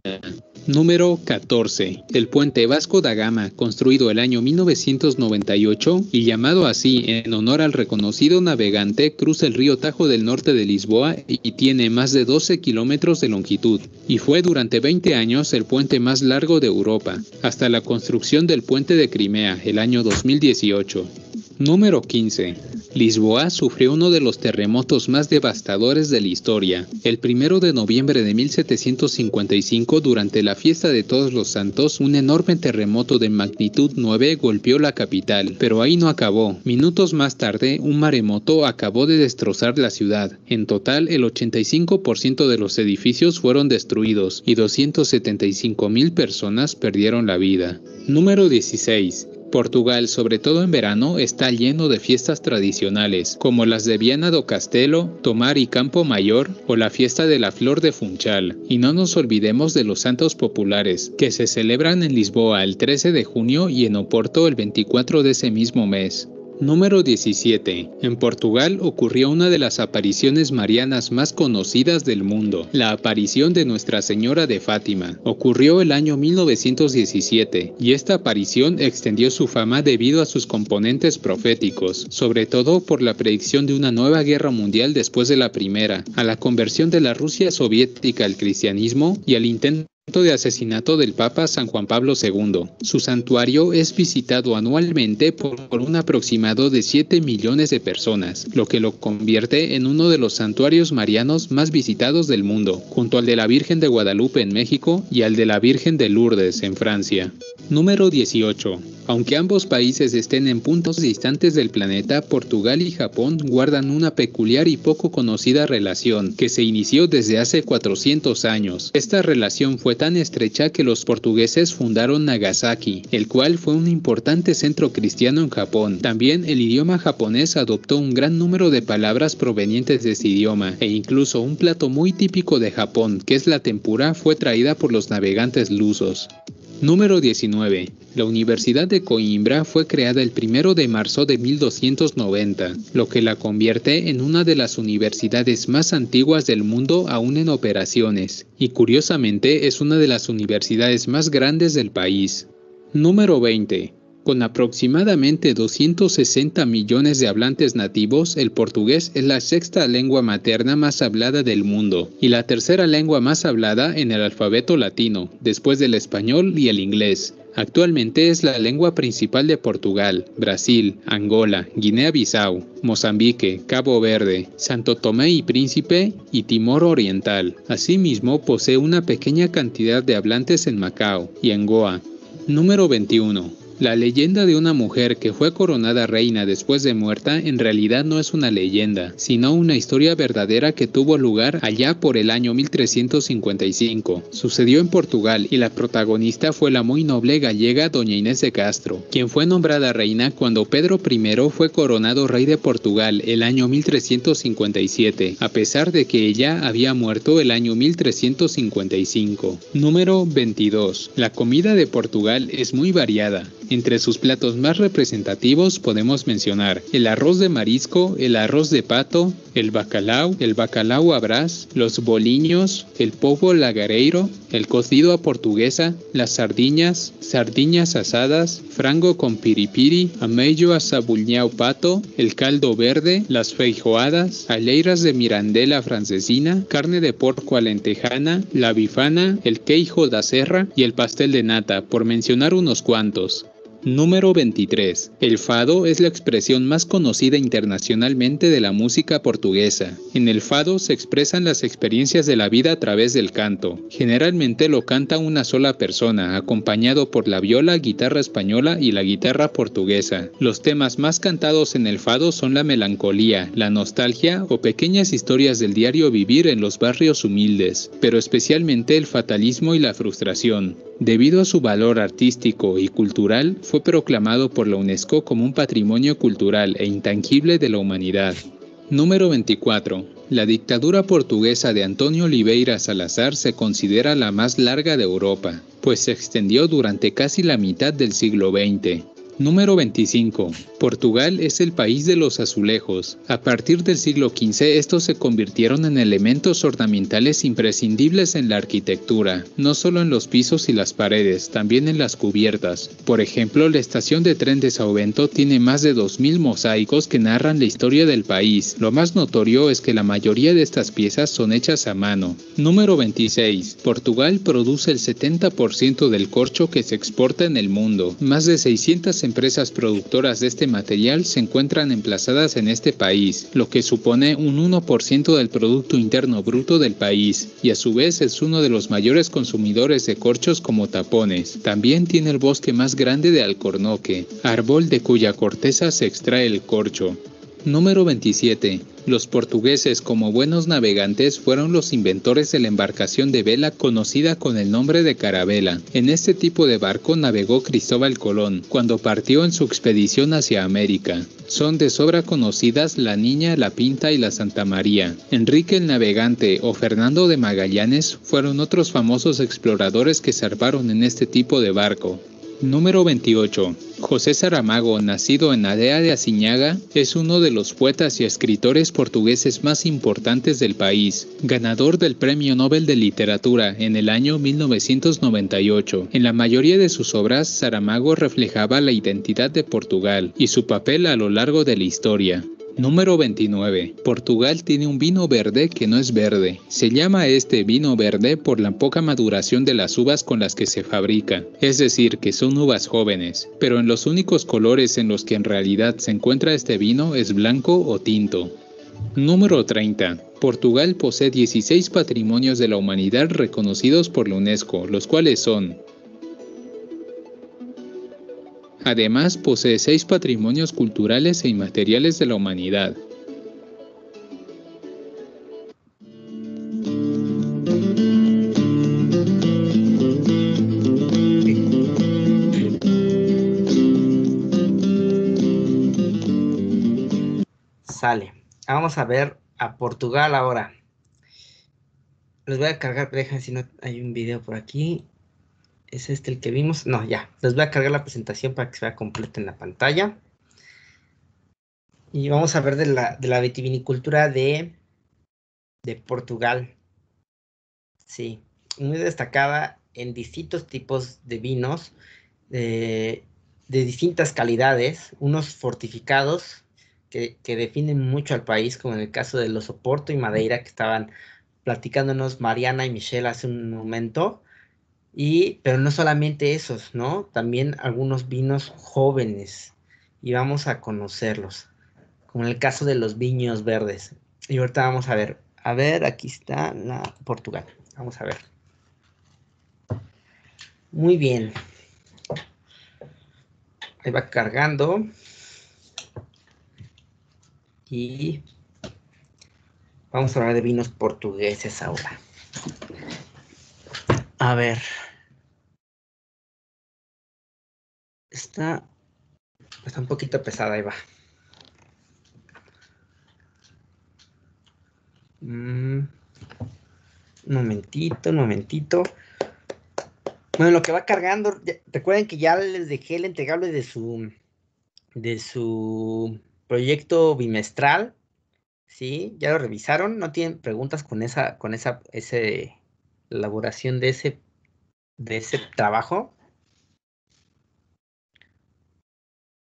Número 14. El puente Vasco da Gama, construido el año 1998 y llamado así en honor al reconocido navegante, cruza el río Tajo del norte de Lisboa y tiene más de 12 kilómetros de longitud, y fue durante 20 años el puente más largo de Europa, hasta la construcción del puente de Crimea el año 2018. Número 15. Lisboa sufrió uno de los terremotos más devastadores de la historia. El 1 de noviembre de 1755, durante la fiesta de Todos los Santos, un enorme terremoto de magnitud 9 golpeó la capital, pero ahí no acabó. Minutos más tarde, un maremoto acabó de destrozar la ciudad. En total, el 85% de los edificios fueron destruidos y 275,000 personas perdieron la vida. Número 16. Portugal, sobre todo en verano, está lleno de fiestas tradicionales, como las de Viana do Castelo, Tomar y Campo Mayor o la fiesta de la Flor de Funchal. Y no nos olvidemos de los santos populares, que se celebran en Lisboa el 13 de junio y en Oporto el 24 de ese mismo mes. Número 17. En Portugal ocurrió una de las apariciones marianas más conocidas del mundo, la aparición de Nuestra Señora de Fátima. Ocurrió el año 1917 y esta aparición extendió su fama debido a sus componentes proféticos, sobre todo por la predicción de una nueva guerra mundial después de la primera, a la conversión de la Rusia soviética al cristianismo y al intento de asesinato del Papa San Juan Pablo II. Su santuario es visitado anualmente por un aproximado de 7 millones de personas, lo que lo convierte en uno de los santuarios marianos más visitados del mundo, junto al de la Virgen de Guadalupe en México y al de la Virgen de Lourdes en Francia. Número 18. Aunque ambos países estén en puntos distantes del planeta, Portugal y Japón guardan una peculiar y poco conocida relación que se inició desde hace 400 años. Esta relación fue tan estrecha que los portugueses fundaron Nagasaki, el cual fue un importante centro cristiano en Japón. También el idioma japonés adoptó un gran número de palabras provenientes de ese idioma, e incluso un plato muy típico de Japón, que es la tempura, fue traída por los navegantes lusos. Número 19. La Universidad de Coimbra fue creada el 1 de marzo de 1290, lo que la convierte en una de las universidades más antiguas del mundo aún en operaciones, y curiosamente es una de las universidades más grandes del país. Número 20. Con aproximadamente 260 millones de hablantes nativos, el portugués es la sexta lengua materna más hablada del mundo y la tercera lengua más hablada en el alfabeto latino, después del español y el inglés. Actualmente es la lengua principal de Portugal, Brasil, Angola, Guinea-Bissau, Mozambique, Cabo Verde, Santo Tomé y Príncipe y Timor Oriental. Asimismo, posee una pequeña cantidad de hablantes en Macao y en Goa. Número 21. La leyenda de una mujer que fue coronada reina después de muerta en realidad no es una leyenda, sino una historia verdadera que tuvo lugar allá por el año 1355. Sucedió en Portugal y la protagonista fue la muy noble gallega doña Inés de Castro, quien fue nombrada reina cuando Pedro I fue coronado rey de Portugal el año 1357, a pesar de que ella había muerto el año 1355. Número 22. La comida de Portugal es muy variada. Entre sus platos más representativos podemos mencionar el arroz de marisco, el arroz de pato, el bacalao à brás, los bolinhos, el polvo lagareiro, el cocido a portuguesa, las sardiñas asadas, frango con piripiri, amello a sabulhau pato, el caldo verde, las feijoadas, alheiras de mirandela francesina, carne de porco alentejana, la bifana, el queijo da serra y el pastel de nata, por mencionar unos cuantos. Número 23. El fado es la expresión más conocida internacionalmente de la música portuguesa. En el fado se expresan las experiencias de la vida a través del canto. Generalmente lo canta una sola persona, acompañado por la viola, guitarra española y la guitarra portuguesa. Los temas más cantados en el fado son la melancolía, la nostalgia o pequeñas historias del diario vivir en los barrios humildes, pero especialmente el fatalismo y la frustración. Debido a su valor artístico y cultural, fue proclamado por la UNESCO como un patrimonio cultural e intangible de la humanidad. Número 24. La dictadura portuguesa de António Oliveira Salazar se considera la más larga de Europa, pues se extendió durante casi la mitad del siglo XX. Número 25. Portugal es el país de los azulejos. A partir del siglo XV, estos se convirtieron en elementos ornamentales imprescindibles en la arquitectura, no solo en los pisos y las paredes, también en las cubiertas. Por ejemplo, la estación de tren de São Bento tiene más de 2000 mosaicos que narran la historia del país. Lo más notorio es que la mayoría de estas piezas son hechas a mano. Número 26. Portugal produce el 70% del corcho que se exporta en el mundo. Más de 600 empresas productoras de este material se encuentran emplazadas en este país, lo que supone un 1% del Producto Interno Bruto del país, y a su vez es uno de los mayores consumidores de corchos como tapones. También tiene el bosque más grande de alcornoque, árbol de cuya corteza se extrae el corcho. Número 27. Los portugueses, como buenos navegantes, fueron los inventores de la embarcación de vela conocida con el nombre de carabela. En este tipo de barco navegó Cristóbal Colón cuando partió en su expedición hacia América. Son de sobra conocidas la Niña, la Pinta y la Santa María. Enrique el Navegante o Fernando de Magallanes fueron otros famosos exploradores que zarparon en este tipo de barco. Número 28. José Saramago, nacido en Aldea de Aciñaga, es uno de los poetas y escritores portugueses más importantes del país, ganador del Premio Nobel de Literatura en el año 1998. En la mayoría de sus obras, Saramago reflejaba la identidad de Portugal y su papel a lo largo de la historia. Número 29. Portugal tiene un vino verde que no es verde. Se llama este vino verde por la poca maduración de las uvas con las que se fabrica, es decir, que son uvas jóvenes, pero en los únicos colores en los que en realidad se encuentra este vino es blanco o tinto. Número 30. Portugal posee 16 patrimonios de la humanidad reconocidos por la UNESCO, los cuales son: además, posee 6 patrimonios culturales e inmateriales de la humanidad. Sale. Vamos a ver a Portugal ahora. Les voy a cargar, dejen si no hay un video por aquí. ¿Es este el que vimos? No, ya. Les voy a cargar la presentación para que se vea completa en la pantalla. Y vamos a ver de la vitivinicultura de Portugal. Sí, muy destacada en distintos tipos de vinos, de distintas calidades, unos fortificados que definen mucho al país, como en el caso de los Oporto y Madeira, que estaban platicándonos Mariana y Michelle hace un momento. Pero no solamente esos, ¿no? También algunos vinos jóvenes. Y vamos a conocerlos. Como en el caso de los viños verdes. Y ahorita vamos a ver. A ver, aquí está la Portugal. Vamos a ver. Muy bien. Ahí va cargando. Y vamos a hablar de vinos portugueses ahora. A ver. Está un poquito pesada, ahí va. Un momentito. Bueno, lo que va cargando, recuerden que ya les dejé el entregable de su proyecto bimestral, ¿sí? ¿Ya lo revisaron? ¿No tienen preguntas con esa elaboración de ese trabajo?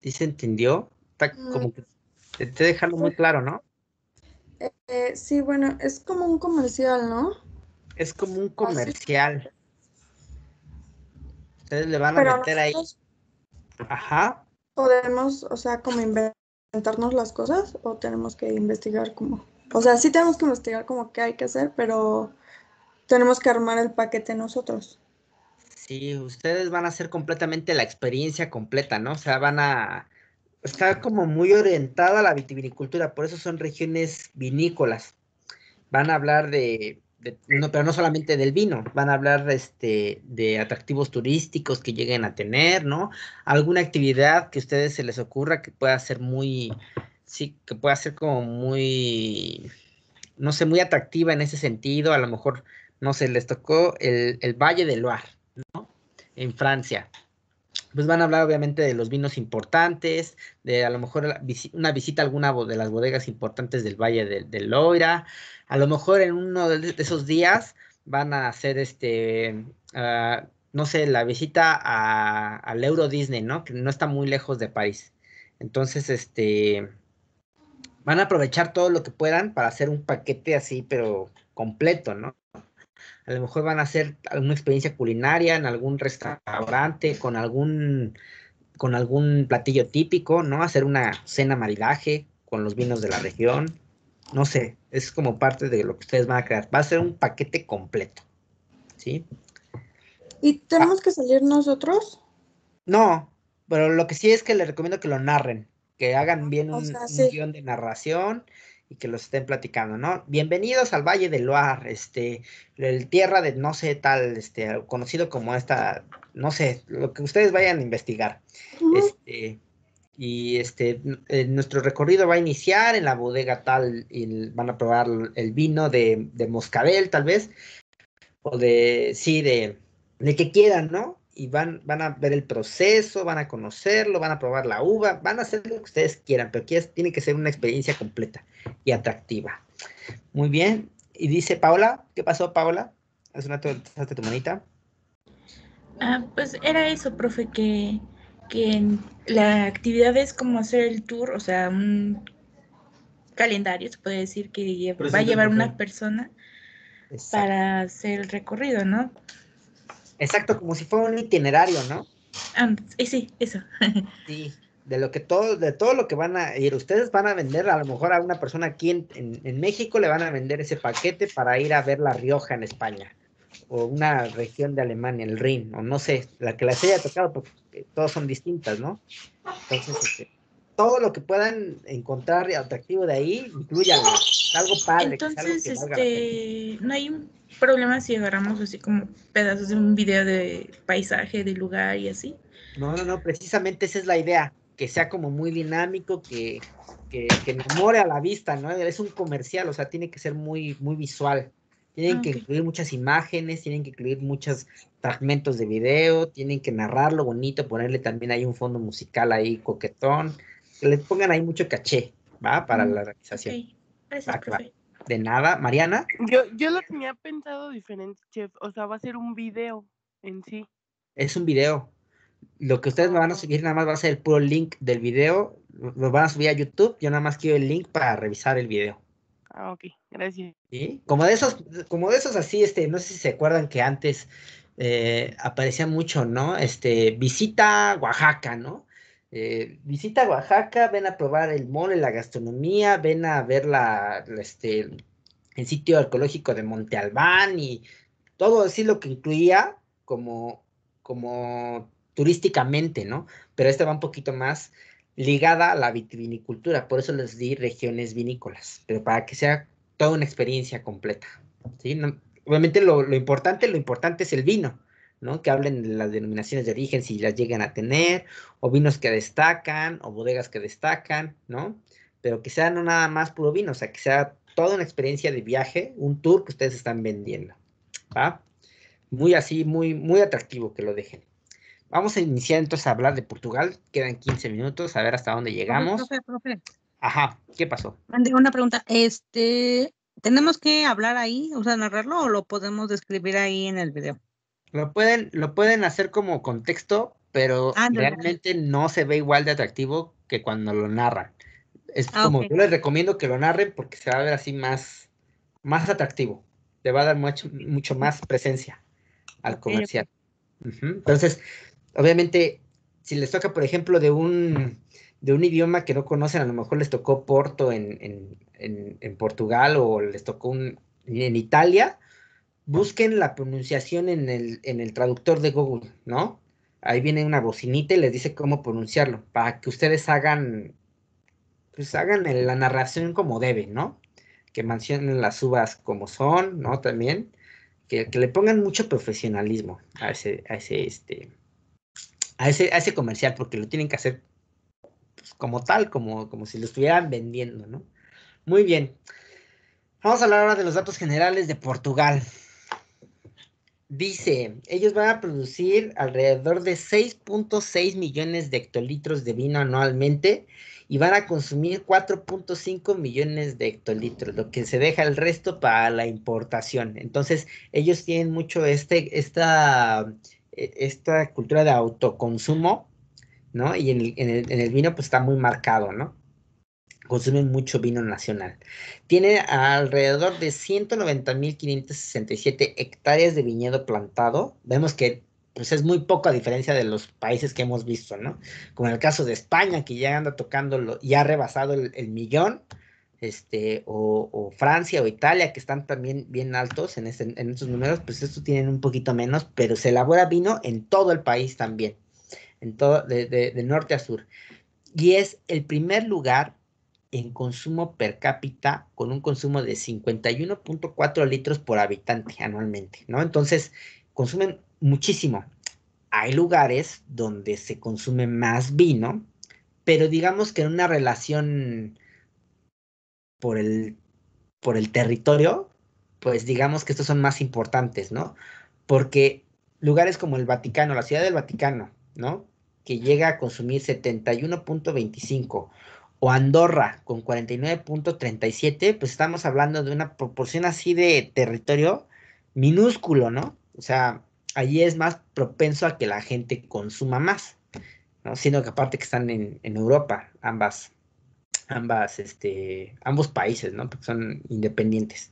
¿Sí se entendió? Está como que te dejarlo muy claro, ¿no? Sí, bueno, es como un comercial, ¿no? Es como un comercial. Ustedes le van a Pero meter ahí. Ajá. ¿Podemos, o sea, como inventarnos las cosas o tenemos que investigar como? O sea, sí tenemos que investigar como qué hay que hacer, pero tenemos que armar el paquete nosotros. Sí, ustedes van a hacer completamente la experiencia completa, ¿no? O sea, está como muy orientada a la vitivinicultura, por eso son regiones vinícolas. Van a hablar no, pero no solamente del vino, van a hablar de atractivos turísticos que lleguen a tener, ¿no? Alguna actividad que a ustedes se les ocurra que pueda ser que pueda ser como muy, no sé, muy atractiva en ese sentido. A lo mejor, no sé, les tocó el Valle del Loire, ¿no? En Francia. Pues van a hablar obviamente de los vinos importantes, de a lo mejor una visita a alguna de las bodegas importantes del Valle del Loira. A lo mejor en uno de esos días van a hacer no sé, la visita al Euro Disney, ¿no? Que no está muy lejos de París. Entonces, van a aprovechar todo lo que puedan para hacer un paquete así, pero completo, ¿no? A lo mejor van a hacer alguna experiencia culinaria en algún restaurante con algún platillo típico, ¿no? Hacer una cena maridaje con los vinos de la región. No sé, es como parte de lo que ustedes van a crear. Va a ser un paquete completo, ¿sí? ¿Y tenemos que salir nosotros? No, pero lo que sí es que les recomiendo que lo narren. que hagan bien O un sea, sí. guión de narración y que los estén platicando, ¿no? Bienvenidos al Valle del Loire, el tierra de no sé tal, conocido como esta, no sé, lo que ustedes vayan a investigar. Y nuestro recorrido va a iniciar en la bodega tal y van a probar el vino de Moscatel, tal vez, o de que quieran, ¿no? Y van a ver el proceso, van a conocerlo, van a probar la uva, van a hacer lo que ustedes quieran, pero tiene que ser una experiencia completa y atractiva. Muy bien. Y dice Paola, ¿qué pasó, Paola? Hace un rato alzaste tu manita. Pues era eso, profe, que la actividad es como hacer el tour, o sea, un calendario, se puede decir, que va a llevar una persona para hacer el recorrido, ¿no? Exacto, como si fuera un itinerario, ¿no? Sí, eso. Sí, de todo lo que van a ir, ustedes van a vender, a lo mejor a una persona aquí en México le van a vender ese paquete para ir a ver La Rioja en España, o una región de Alemania, el Rin, o no sé, la que les haya tocado, porque todas son distintas, ¿no? Entonces, todo lo que puedan encontrar atractivo de ahí, incluyanlo, algo padre, Entonces, que valga la pena. no hay un problema si agarramos así como pedazos de un video de paisaje, de lugar y así. No, precisamente esa es la idea, que sea como muy dinámico, que enamore a la vista, ¿no? Es un comercial, o sea, tiene que ser muy, muy visual. Tienen que incluir muchas imágenes, tienen que incluir muchos fragmentos de video, tienen que narrarlo bonito, ponerle también ahí un fondo musical ahí coquetón, que le pongan ahí mucho caché, ¿va? Para la realización. Ok, gracias, profe. De nada, Mariana. Yo lo tenía pensado diferente, chef. O sea, va a ser un video en sí. Es un video. Lo que ustedes me van a subir nada más va a ser el puro link del video. Lo van a subir a YouTube. Yo nada más quiero el link para revisar el video. Ok, gracias. ¿Sí? Como de esos así, no sé si se acuerdan que antes aparecía mucho, ¿no? Visita Oaxaca, ¿no? Visita Oaxaca, ven a probar el mole, la gastronomía, ven a ver el sitio arqueológico de Monte Albán y todo así lo que incluía como turísticamente, ¿no? Pero esta va un poquito más ligada a la vitivinicultura, por eso les di regiones vinícolas, pero para que sea toda una experiencia completa, ¿sí? Obviamente lo importante es el vino, ¿no? Que hablen de las denominaciones de origen, si las llegan a tener, o vinos que destacan, o bodegas que destacan, ¿no? Pero que sea no nada más puro vino, o sea, que sea toda una experiencia de viaje, un tour que ustedes están vendiendo, ¿va? Muy así, muy, muy atractivo que lo dejen. Vamos a iniciar entonces a hablar de Portugal. Quedan 15 minutos, a ver hasta dónde llegamos. Profe. Ajá, ¿qué pasó? Una pregunta. ¿Tenemos que hablar ahí, o sea, narrarlo o lo podemos describir ahí en el video? Lo pueden hacer como contexto, pero realmente no se ve igual de atractivo que cuando lo narran. Es como, yo les recomiendo que lo narren porque se va a ver así más atractivo. Le va a dar mucho más presencia al comercial. Entonces, obviamente, si les toca, por ejemplo, de un idioma que no conocen, a lo mejor les tocó Porto en Portugal o les tocó en Italia, busquen la pronunciación en el traductor de Google, ¿no? Ahí viene una bocinita y les dice cómo pronunciarlo, para que ustedes hagan la narración como deben, ¿no? Que mencionen las uvas como son, ¿no? También, que le pongan mucho profesionalismo a ese comercial, porque lo tienen que hacer pues, como tal, como si lo estuvieran vendiendo, ¿no? Muy bien. Vamos a hablar ahora de los datos generales de Portugal. Dice, ellos van a producir alrededor de 6.6 millones de hectolitros de vino anualmente y van a consumir 4.5 millones de hectolitros, lo que se deja el resto para la importación. Entonces, ellos tienen mucho esta cultura de autoconsumo, ¿no? Y en el vino pues está muy marcado, ¿no? Consumen mucho vino nacional. Tiene alrededor de 190.567 hectáreas de viñedo plantado. Vemos que pues, es muy poco a diferencia de los países que hemos visto, ¿no? Como en el caso de España, que ya anda tocando, ya ha rebasado el millón, o Francia o Italia, que están también bien altos en estos números, pues estos tienen un poquito menos, pero se elabora vino en todo el país también, de norte a sur. y es el primer lugar en consumo per cápita con un consumo de 51.4 litros por habitante anualmente, ¿no? Entonces, consumen muchísimo. Hay lugares donde se consume más vino, pero digamos que en una relación por el territorio, pues digamos que estos son más importantes, ¿no? Porque lugares como el Vaticano, la Ciudad del Vaticano, ¿no? Que llega a consumir 71.25, o Andorra con 49.37, pues estamos hablando de una proporción así de territorio minúsculo, ¿no? O sea, allí es más propenso a que la gente consuma más, ¿no? Siendo que aparte que están en Europa, ambos países, ¿no? Porque son independientes.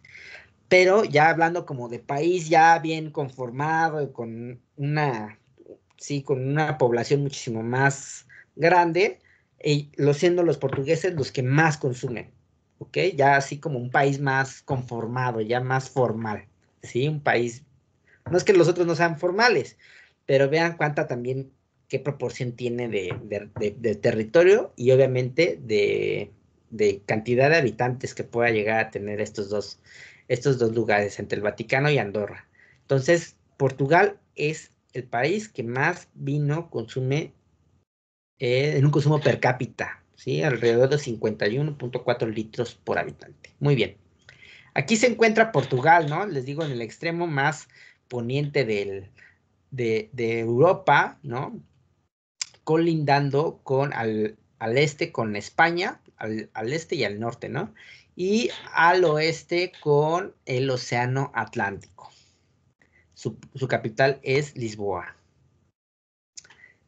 Pero ya hablando como de país ya bien conformado, con una población muchísimo más grande, siendo los portugueses los que más consumen, ¿ok? Ya así como un país más conformado, ya más formal, ¿sí? Un país, no es que los otros no sean formales, pero vean qué proporción tiene de territorio y obviamente de cantidad de habitantes que pueda llegar a tener estos dos lugares, entre el Vaticano y Andorra. Entonces, Portugal es el país que más vino consume en un consumo per cápita, ¿sí? Alrededor de 51.4 litros por habitante. Muy bien. Aquí se encuentra Portugal, ¿no? Les digo, en el extremo más poniente de Europa, ¿no? Colindando al este con España, al este y al norte, ¿no? Y al oeste con el Océano Atlántico. Su capital es Lisboa.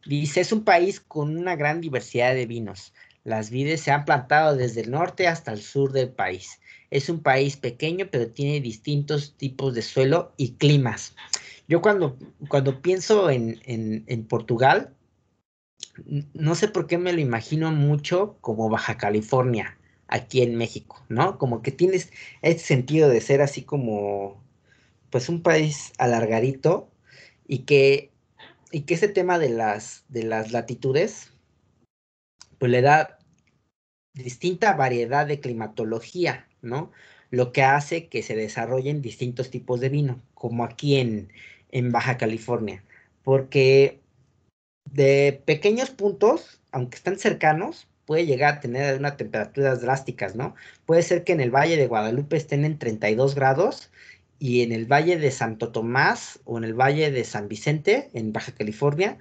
Dice, es un país con una gran diversidad de vinos. Las vides se han plantado desde el norte hasta el sur del país. Es un país pequeño, pero tiene distintos tipos de suelo y climas. Yo cuando pienso en Portugal, no sé por qué me lo imagino mucho como Baja California, aquí en México, ¿no? Como que tienes este sentido de ser así como, pues, un país alargadito y que ese tema de las latitudes, pues le da distinta variedad de climatología, ¿no? Lo que hace que se desarrollen distintos tipos de vino, como aquí en Baja California, porque de pequeños puntos, aunque están cercanos, puede llegar a tener unas temperaturas drásticas, ¿no? Puede ser que en el Valle de Guadalupe estén en 32 grados y en el Valle de Santo Tomás o en el Valle de San Vicente, en Baja California,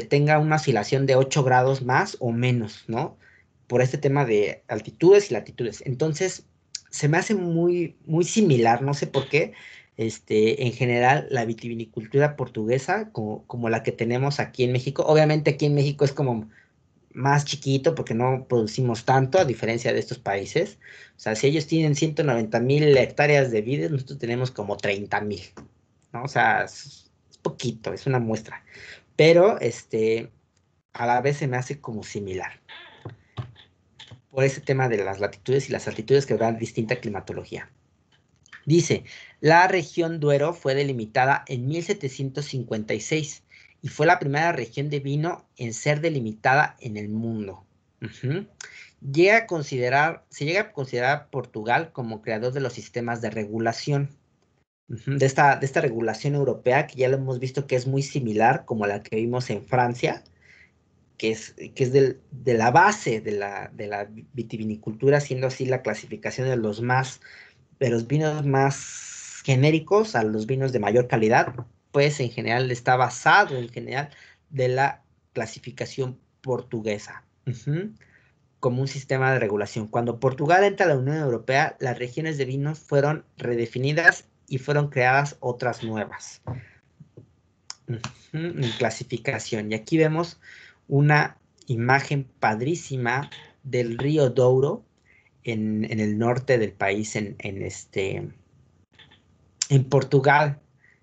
tenga una oscilación de 8 grados más o menos, ¿no? Por este tema de altitudes y latitudes. Entonces, se me hace muy, muy similar, no sé por qué, en general, la vitivinicultura portuguesa, como la que tenemos aquí en México. Obviamente aquí en México es como más chiquito porque no producimos tanto, a diferencia de estos países. O sea, si ellos tienen 190,000 hectáreas de vides, nosotros tenemos como 30,000, ¿no? O sea, es poquito, es una muestra. Pero, a la vez se me hace como similar. Por ese tema de las latitudes y las altitudes que dan distinta climatología. Dice, la región Duero fue delimitada en 1756 y fue la primera región de vino en ser delimitada en el mundo. Se llega a considerar Portugal como creador de los sistemas de regulación. De esta regulación europea, que ya lo hemos visto que es muy similar como la que vimos en Francia, que es de la base de la vitivinicultura, siendo así la clasificación de los vinos más genéricos a los vinos de mayor calidad, pues en general está basado en general de la clasificación portuguesa, como un sistema de regulación. Cuando Portugal entra a la Unión Europea, las regiones de vinos fueron redefinidas y fueron creadas otras nuevas en clasificación. Y aquí vemos una imagen padrísima del río Douro en el norte del país, en Portugal,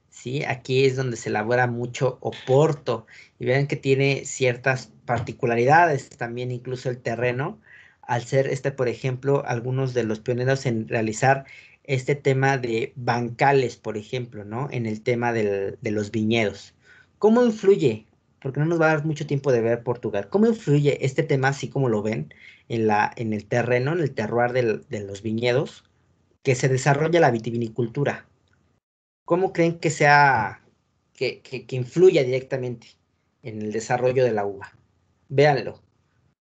¿sí? Aquí es donde se elabora mucho Oporto, y ven que tiene ciertas particularidades también, incluso el terreno, al ser por ejemplo, algunos de los pioneros en realizar este tema de bancales, por ejemplo, ¿no? En el tema de los viñedos. ¿Cómo influye porque no nos va a dar mucho tiempo de ver Portugal. ¿Cómo influye este tema, así como lo ven, en el terreno, en el terroir de los viñedos, que se desarrolla la vitivinicultura? ¿Cómo creen que que influya directamente en el desarrollo de la uva? Véanlo.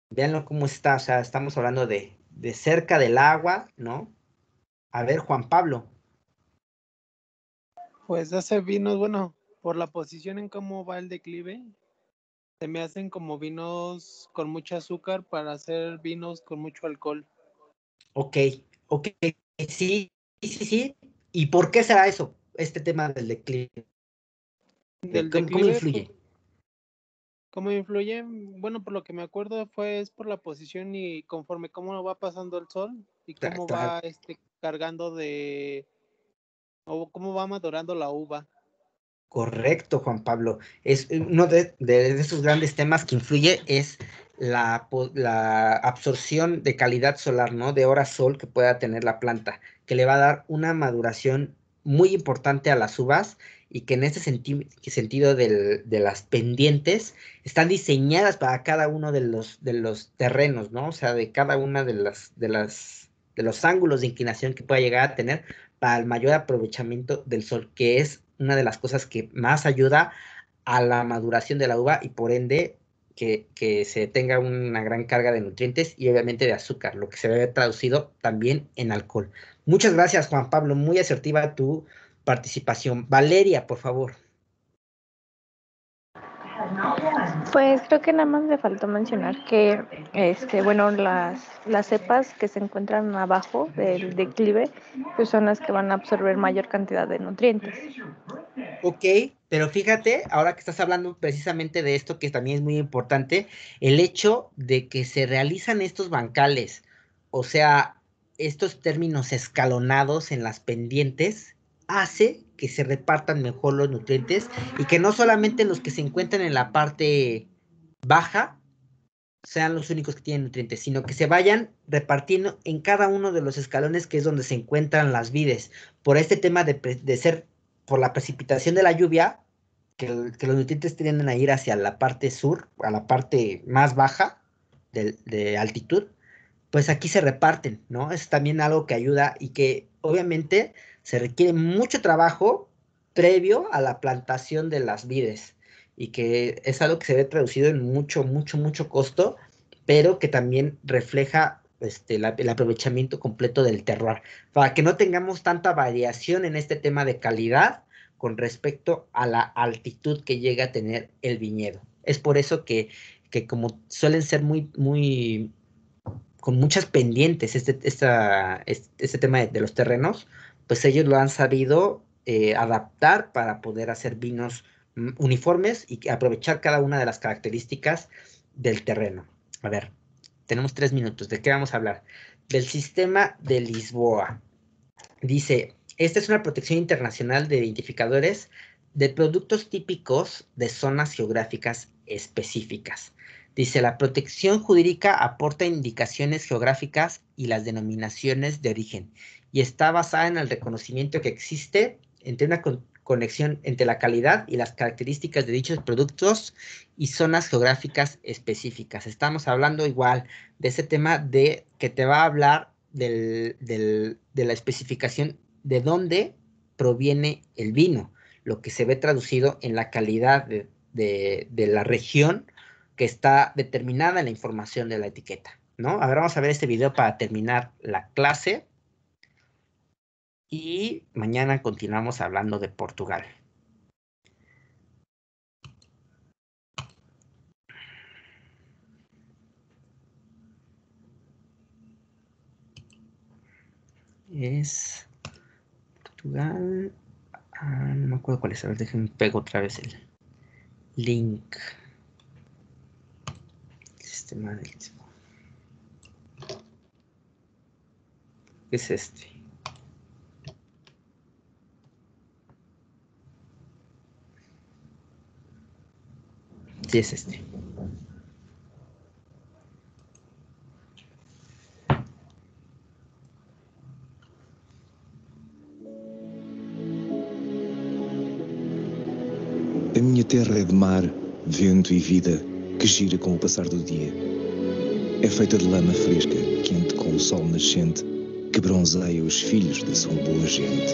Véanlo cómo está, o sea, estamos hablando de cerca del agua, ¿no? A ver, Juan Pablo. Pues hace vinos, bueno, por la posición en cómo va el declive, se me hacen como vinos con mucho azúcar para hacer vinos con mucho alcohol. Ok, sí, sí. ¿Y por qué será eso, este tema del declive? Del ¿Cómo declive, influye? ¿cómo influye? Bueno, por lo que me acuerdo es por la posición y conforme cómo va pasando el sol y cómo Claro. va cargando o cómo va madurando la uva. Correcto, Juan Pablo. Es uno de esos grandes temas que influye es la absorción de calidad solar, ¿no? De horas sol que pueda tener la planta, que le va a dar una maduración muy importante a las uvas y que en este sentido de las pendientes están diseñadas para cada uno de los terrenos, ¿no? O sea, de cada una de los ángulos de inclinación que pueda llegar a tener para el mayor aprovechamiento del sol, que es una de las cosas que más ayuda a la maduración de la uva y por ende que se tenga una gran carga de nutrientes y obviamente de azúcar, lo que se ve traducido también en alcohol. Muchas gracias, Juan Pablo, muy asertiva tu participación. Valeria, por favor. Pues creo que nada más me faltó mencionar que, bueno, las cepas que se encuentran abajo del declive, pues son las que van a absorber mayor cantidad de nutrientes. Ok, pero fíjate, ahora que estás hablando precisamente de esto, que también es muy importante, el hecho de que se realizan estos bancales, o sea, estos términos escalonados en las pendientes, hace que se repartan mejor los nutrientes y que no solamente los que se encuentran en la parte baja sean los únicos que tienen nutrientes, sino que se vayan repartiendo en cada uno de los escalones que es donde se encuentran las vides. Por este tema de ser por la precipitación de la lluvia, que los nutrientes tienden a ir hacia la parte sur, a la parte más baja de altitud, pues aquí se reparten, ¿no? Es también algo que ayuda y que obviamente se requiere mucho trabajo previo a la plantación de las vides y que es algo que se ve traducido en mucho costo, pero que también refleja el aprovechamiento completo del terroir, para que no tengamos tanta variación en este tema de calidad con respecto a la altitud que llega a tener el viñedo. Es por eso que como suelen ser con muchas pendientes este tema de los terrenos, pues ellos lo han sabido adaptar para poder hacer vinos uniformes y aprovechar cada una de las características del terreno. A ver, tenemos 3 minutos. ¿De qué vamos a hablar? Del sistema de Lisboa. Dice, esta es una protección internacional de identificadores de productos típicos de zonas geográficas específicas. Dice, la protección jurídica aporta indicaciones geográficas y las denominaciones de origen y está basada en el reconocimiento que existe entre una conexión entre la calidad y las características de dichos productos y zonas geográficas específicas. Estamos hablando igual de ese tema de que te va a hablar de la especificación de dónde proviene el vino, lo que se ve traducido en la calidad de la región que está determinada en la información de la etiqueta, ¿no? A ver, vamos a ver este video para terminar la clase y mañana continuamos hablando de Portugal. Es Portugal. No me acuerdo cuál es. A ver, déjenme pego otra vez el link. Sistema de Lisboa. ¿Qué es este? Sí, es este. A minha terra é de mar vento e vida que gira com o passar do dia. É feita de lama fresca, quente com o sol nascente, que bronzeia os filhos da sua boa gente.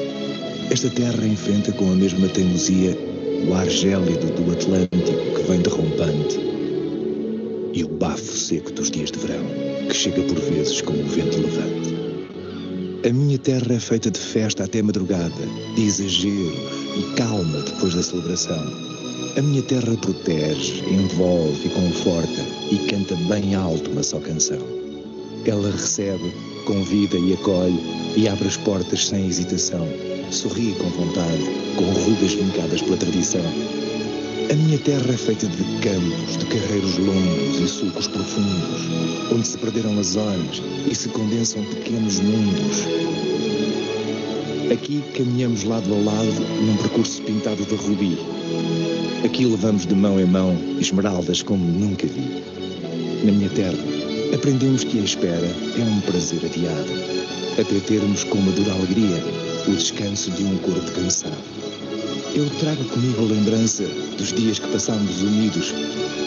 Esta terra enfrenta com a mesma teimosia o ar gélido do Atlântico que vem derrompante e o bafo seco dos dias de verão, que chega por vezes como o vento levante. A minha terra é feita de festa até madrugada, de exageros e calma depois da celebração. A minha terra protege, envolve e conforta e canta bem alto uma só canção. Ela recebe, convida e acolhe e abre as portas sem hesitação. Sorri com vontade, com rugas vincadas pela tradição. A minha terra é feita de campos, de carreiros longos e sulcos profundos, onde se perderam as horas e se condensam pequenos mundos. Aqui caminhamos lado a lado num percurso pintado de rubi. Aqui levamos de mão em mão esmeraldas como nunca vi. Na minha terra, aprendemos que a espera é um prazer adiado, até termos com uma dura alegria o descanso de um corpo cansado. Eu trago comigo a lembrança dos dias que passámos unidos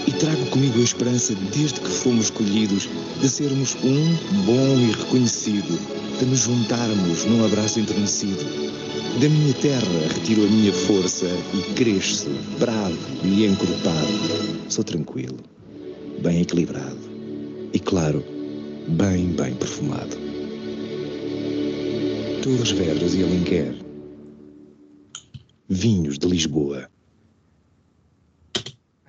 e trago comigo a esperança, desde que fomos escolhidos, de sermos um bom e reconhecido, de nos juntarmos num abraço enternecido. Da minha terra retiro a minha força e cresço, bravo e encorpado. Sou tranquilo, bem equilibrado e, claro, bem perfumado. Torres Vedras e Alenquer. Vinos de Lisboa.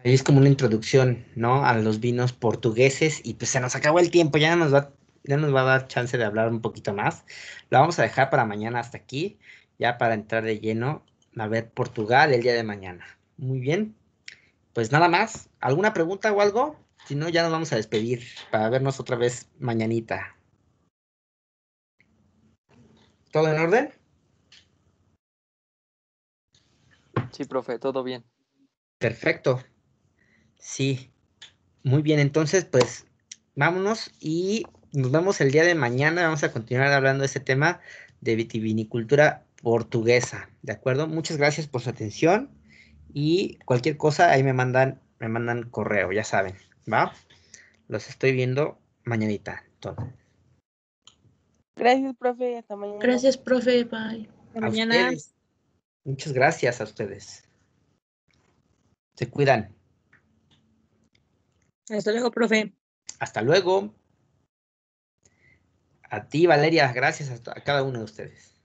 Ahí es como una introducción, ¿no? A los vinos portugueses y pues se nos acabó el tiempo, ya nos va a dar chance de hablar un poquito más. Lo vamos a dejar para mañana hasta aquí, ya para entrar de lleno a ver Portugal el día de mañana. Muy bien, pues nada más. ¿Alguna pregunta o algo? Si no, ya nos vamos a despedir para vernos otra vez mañanita. ¿Todo en orden? Sí, profe, todo bien. Perfecto. Sí, muy bien. Entonces, pues, vámonos y nos vemos el día de mañana. Vamos a continuar hablando de ese tema de vitivinicultura portuguesa, ¿de acuerdo? Muchas gracias por su atención y cualquier cosa ahí me mandan correo, ya saben, ¿va? Los estoy viendo mañanita. Entonces. Gracias, profe. Hasta mañana. Gracias, profe. Bye. Hasta mañana. Ustedes. Muchas gracias a ustedes. Se cuidan. Hasta luego, profe. Hasta luego. A ti, Valeria, gracias a cada uno de ustedes.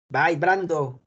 Bye, Brando.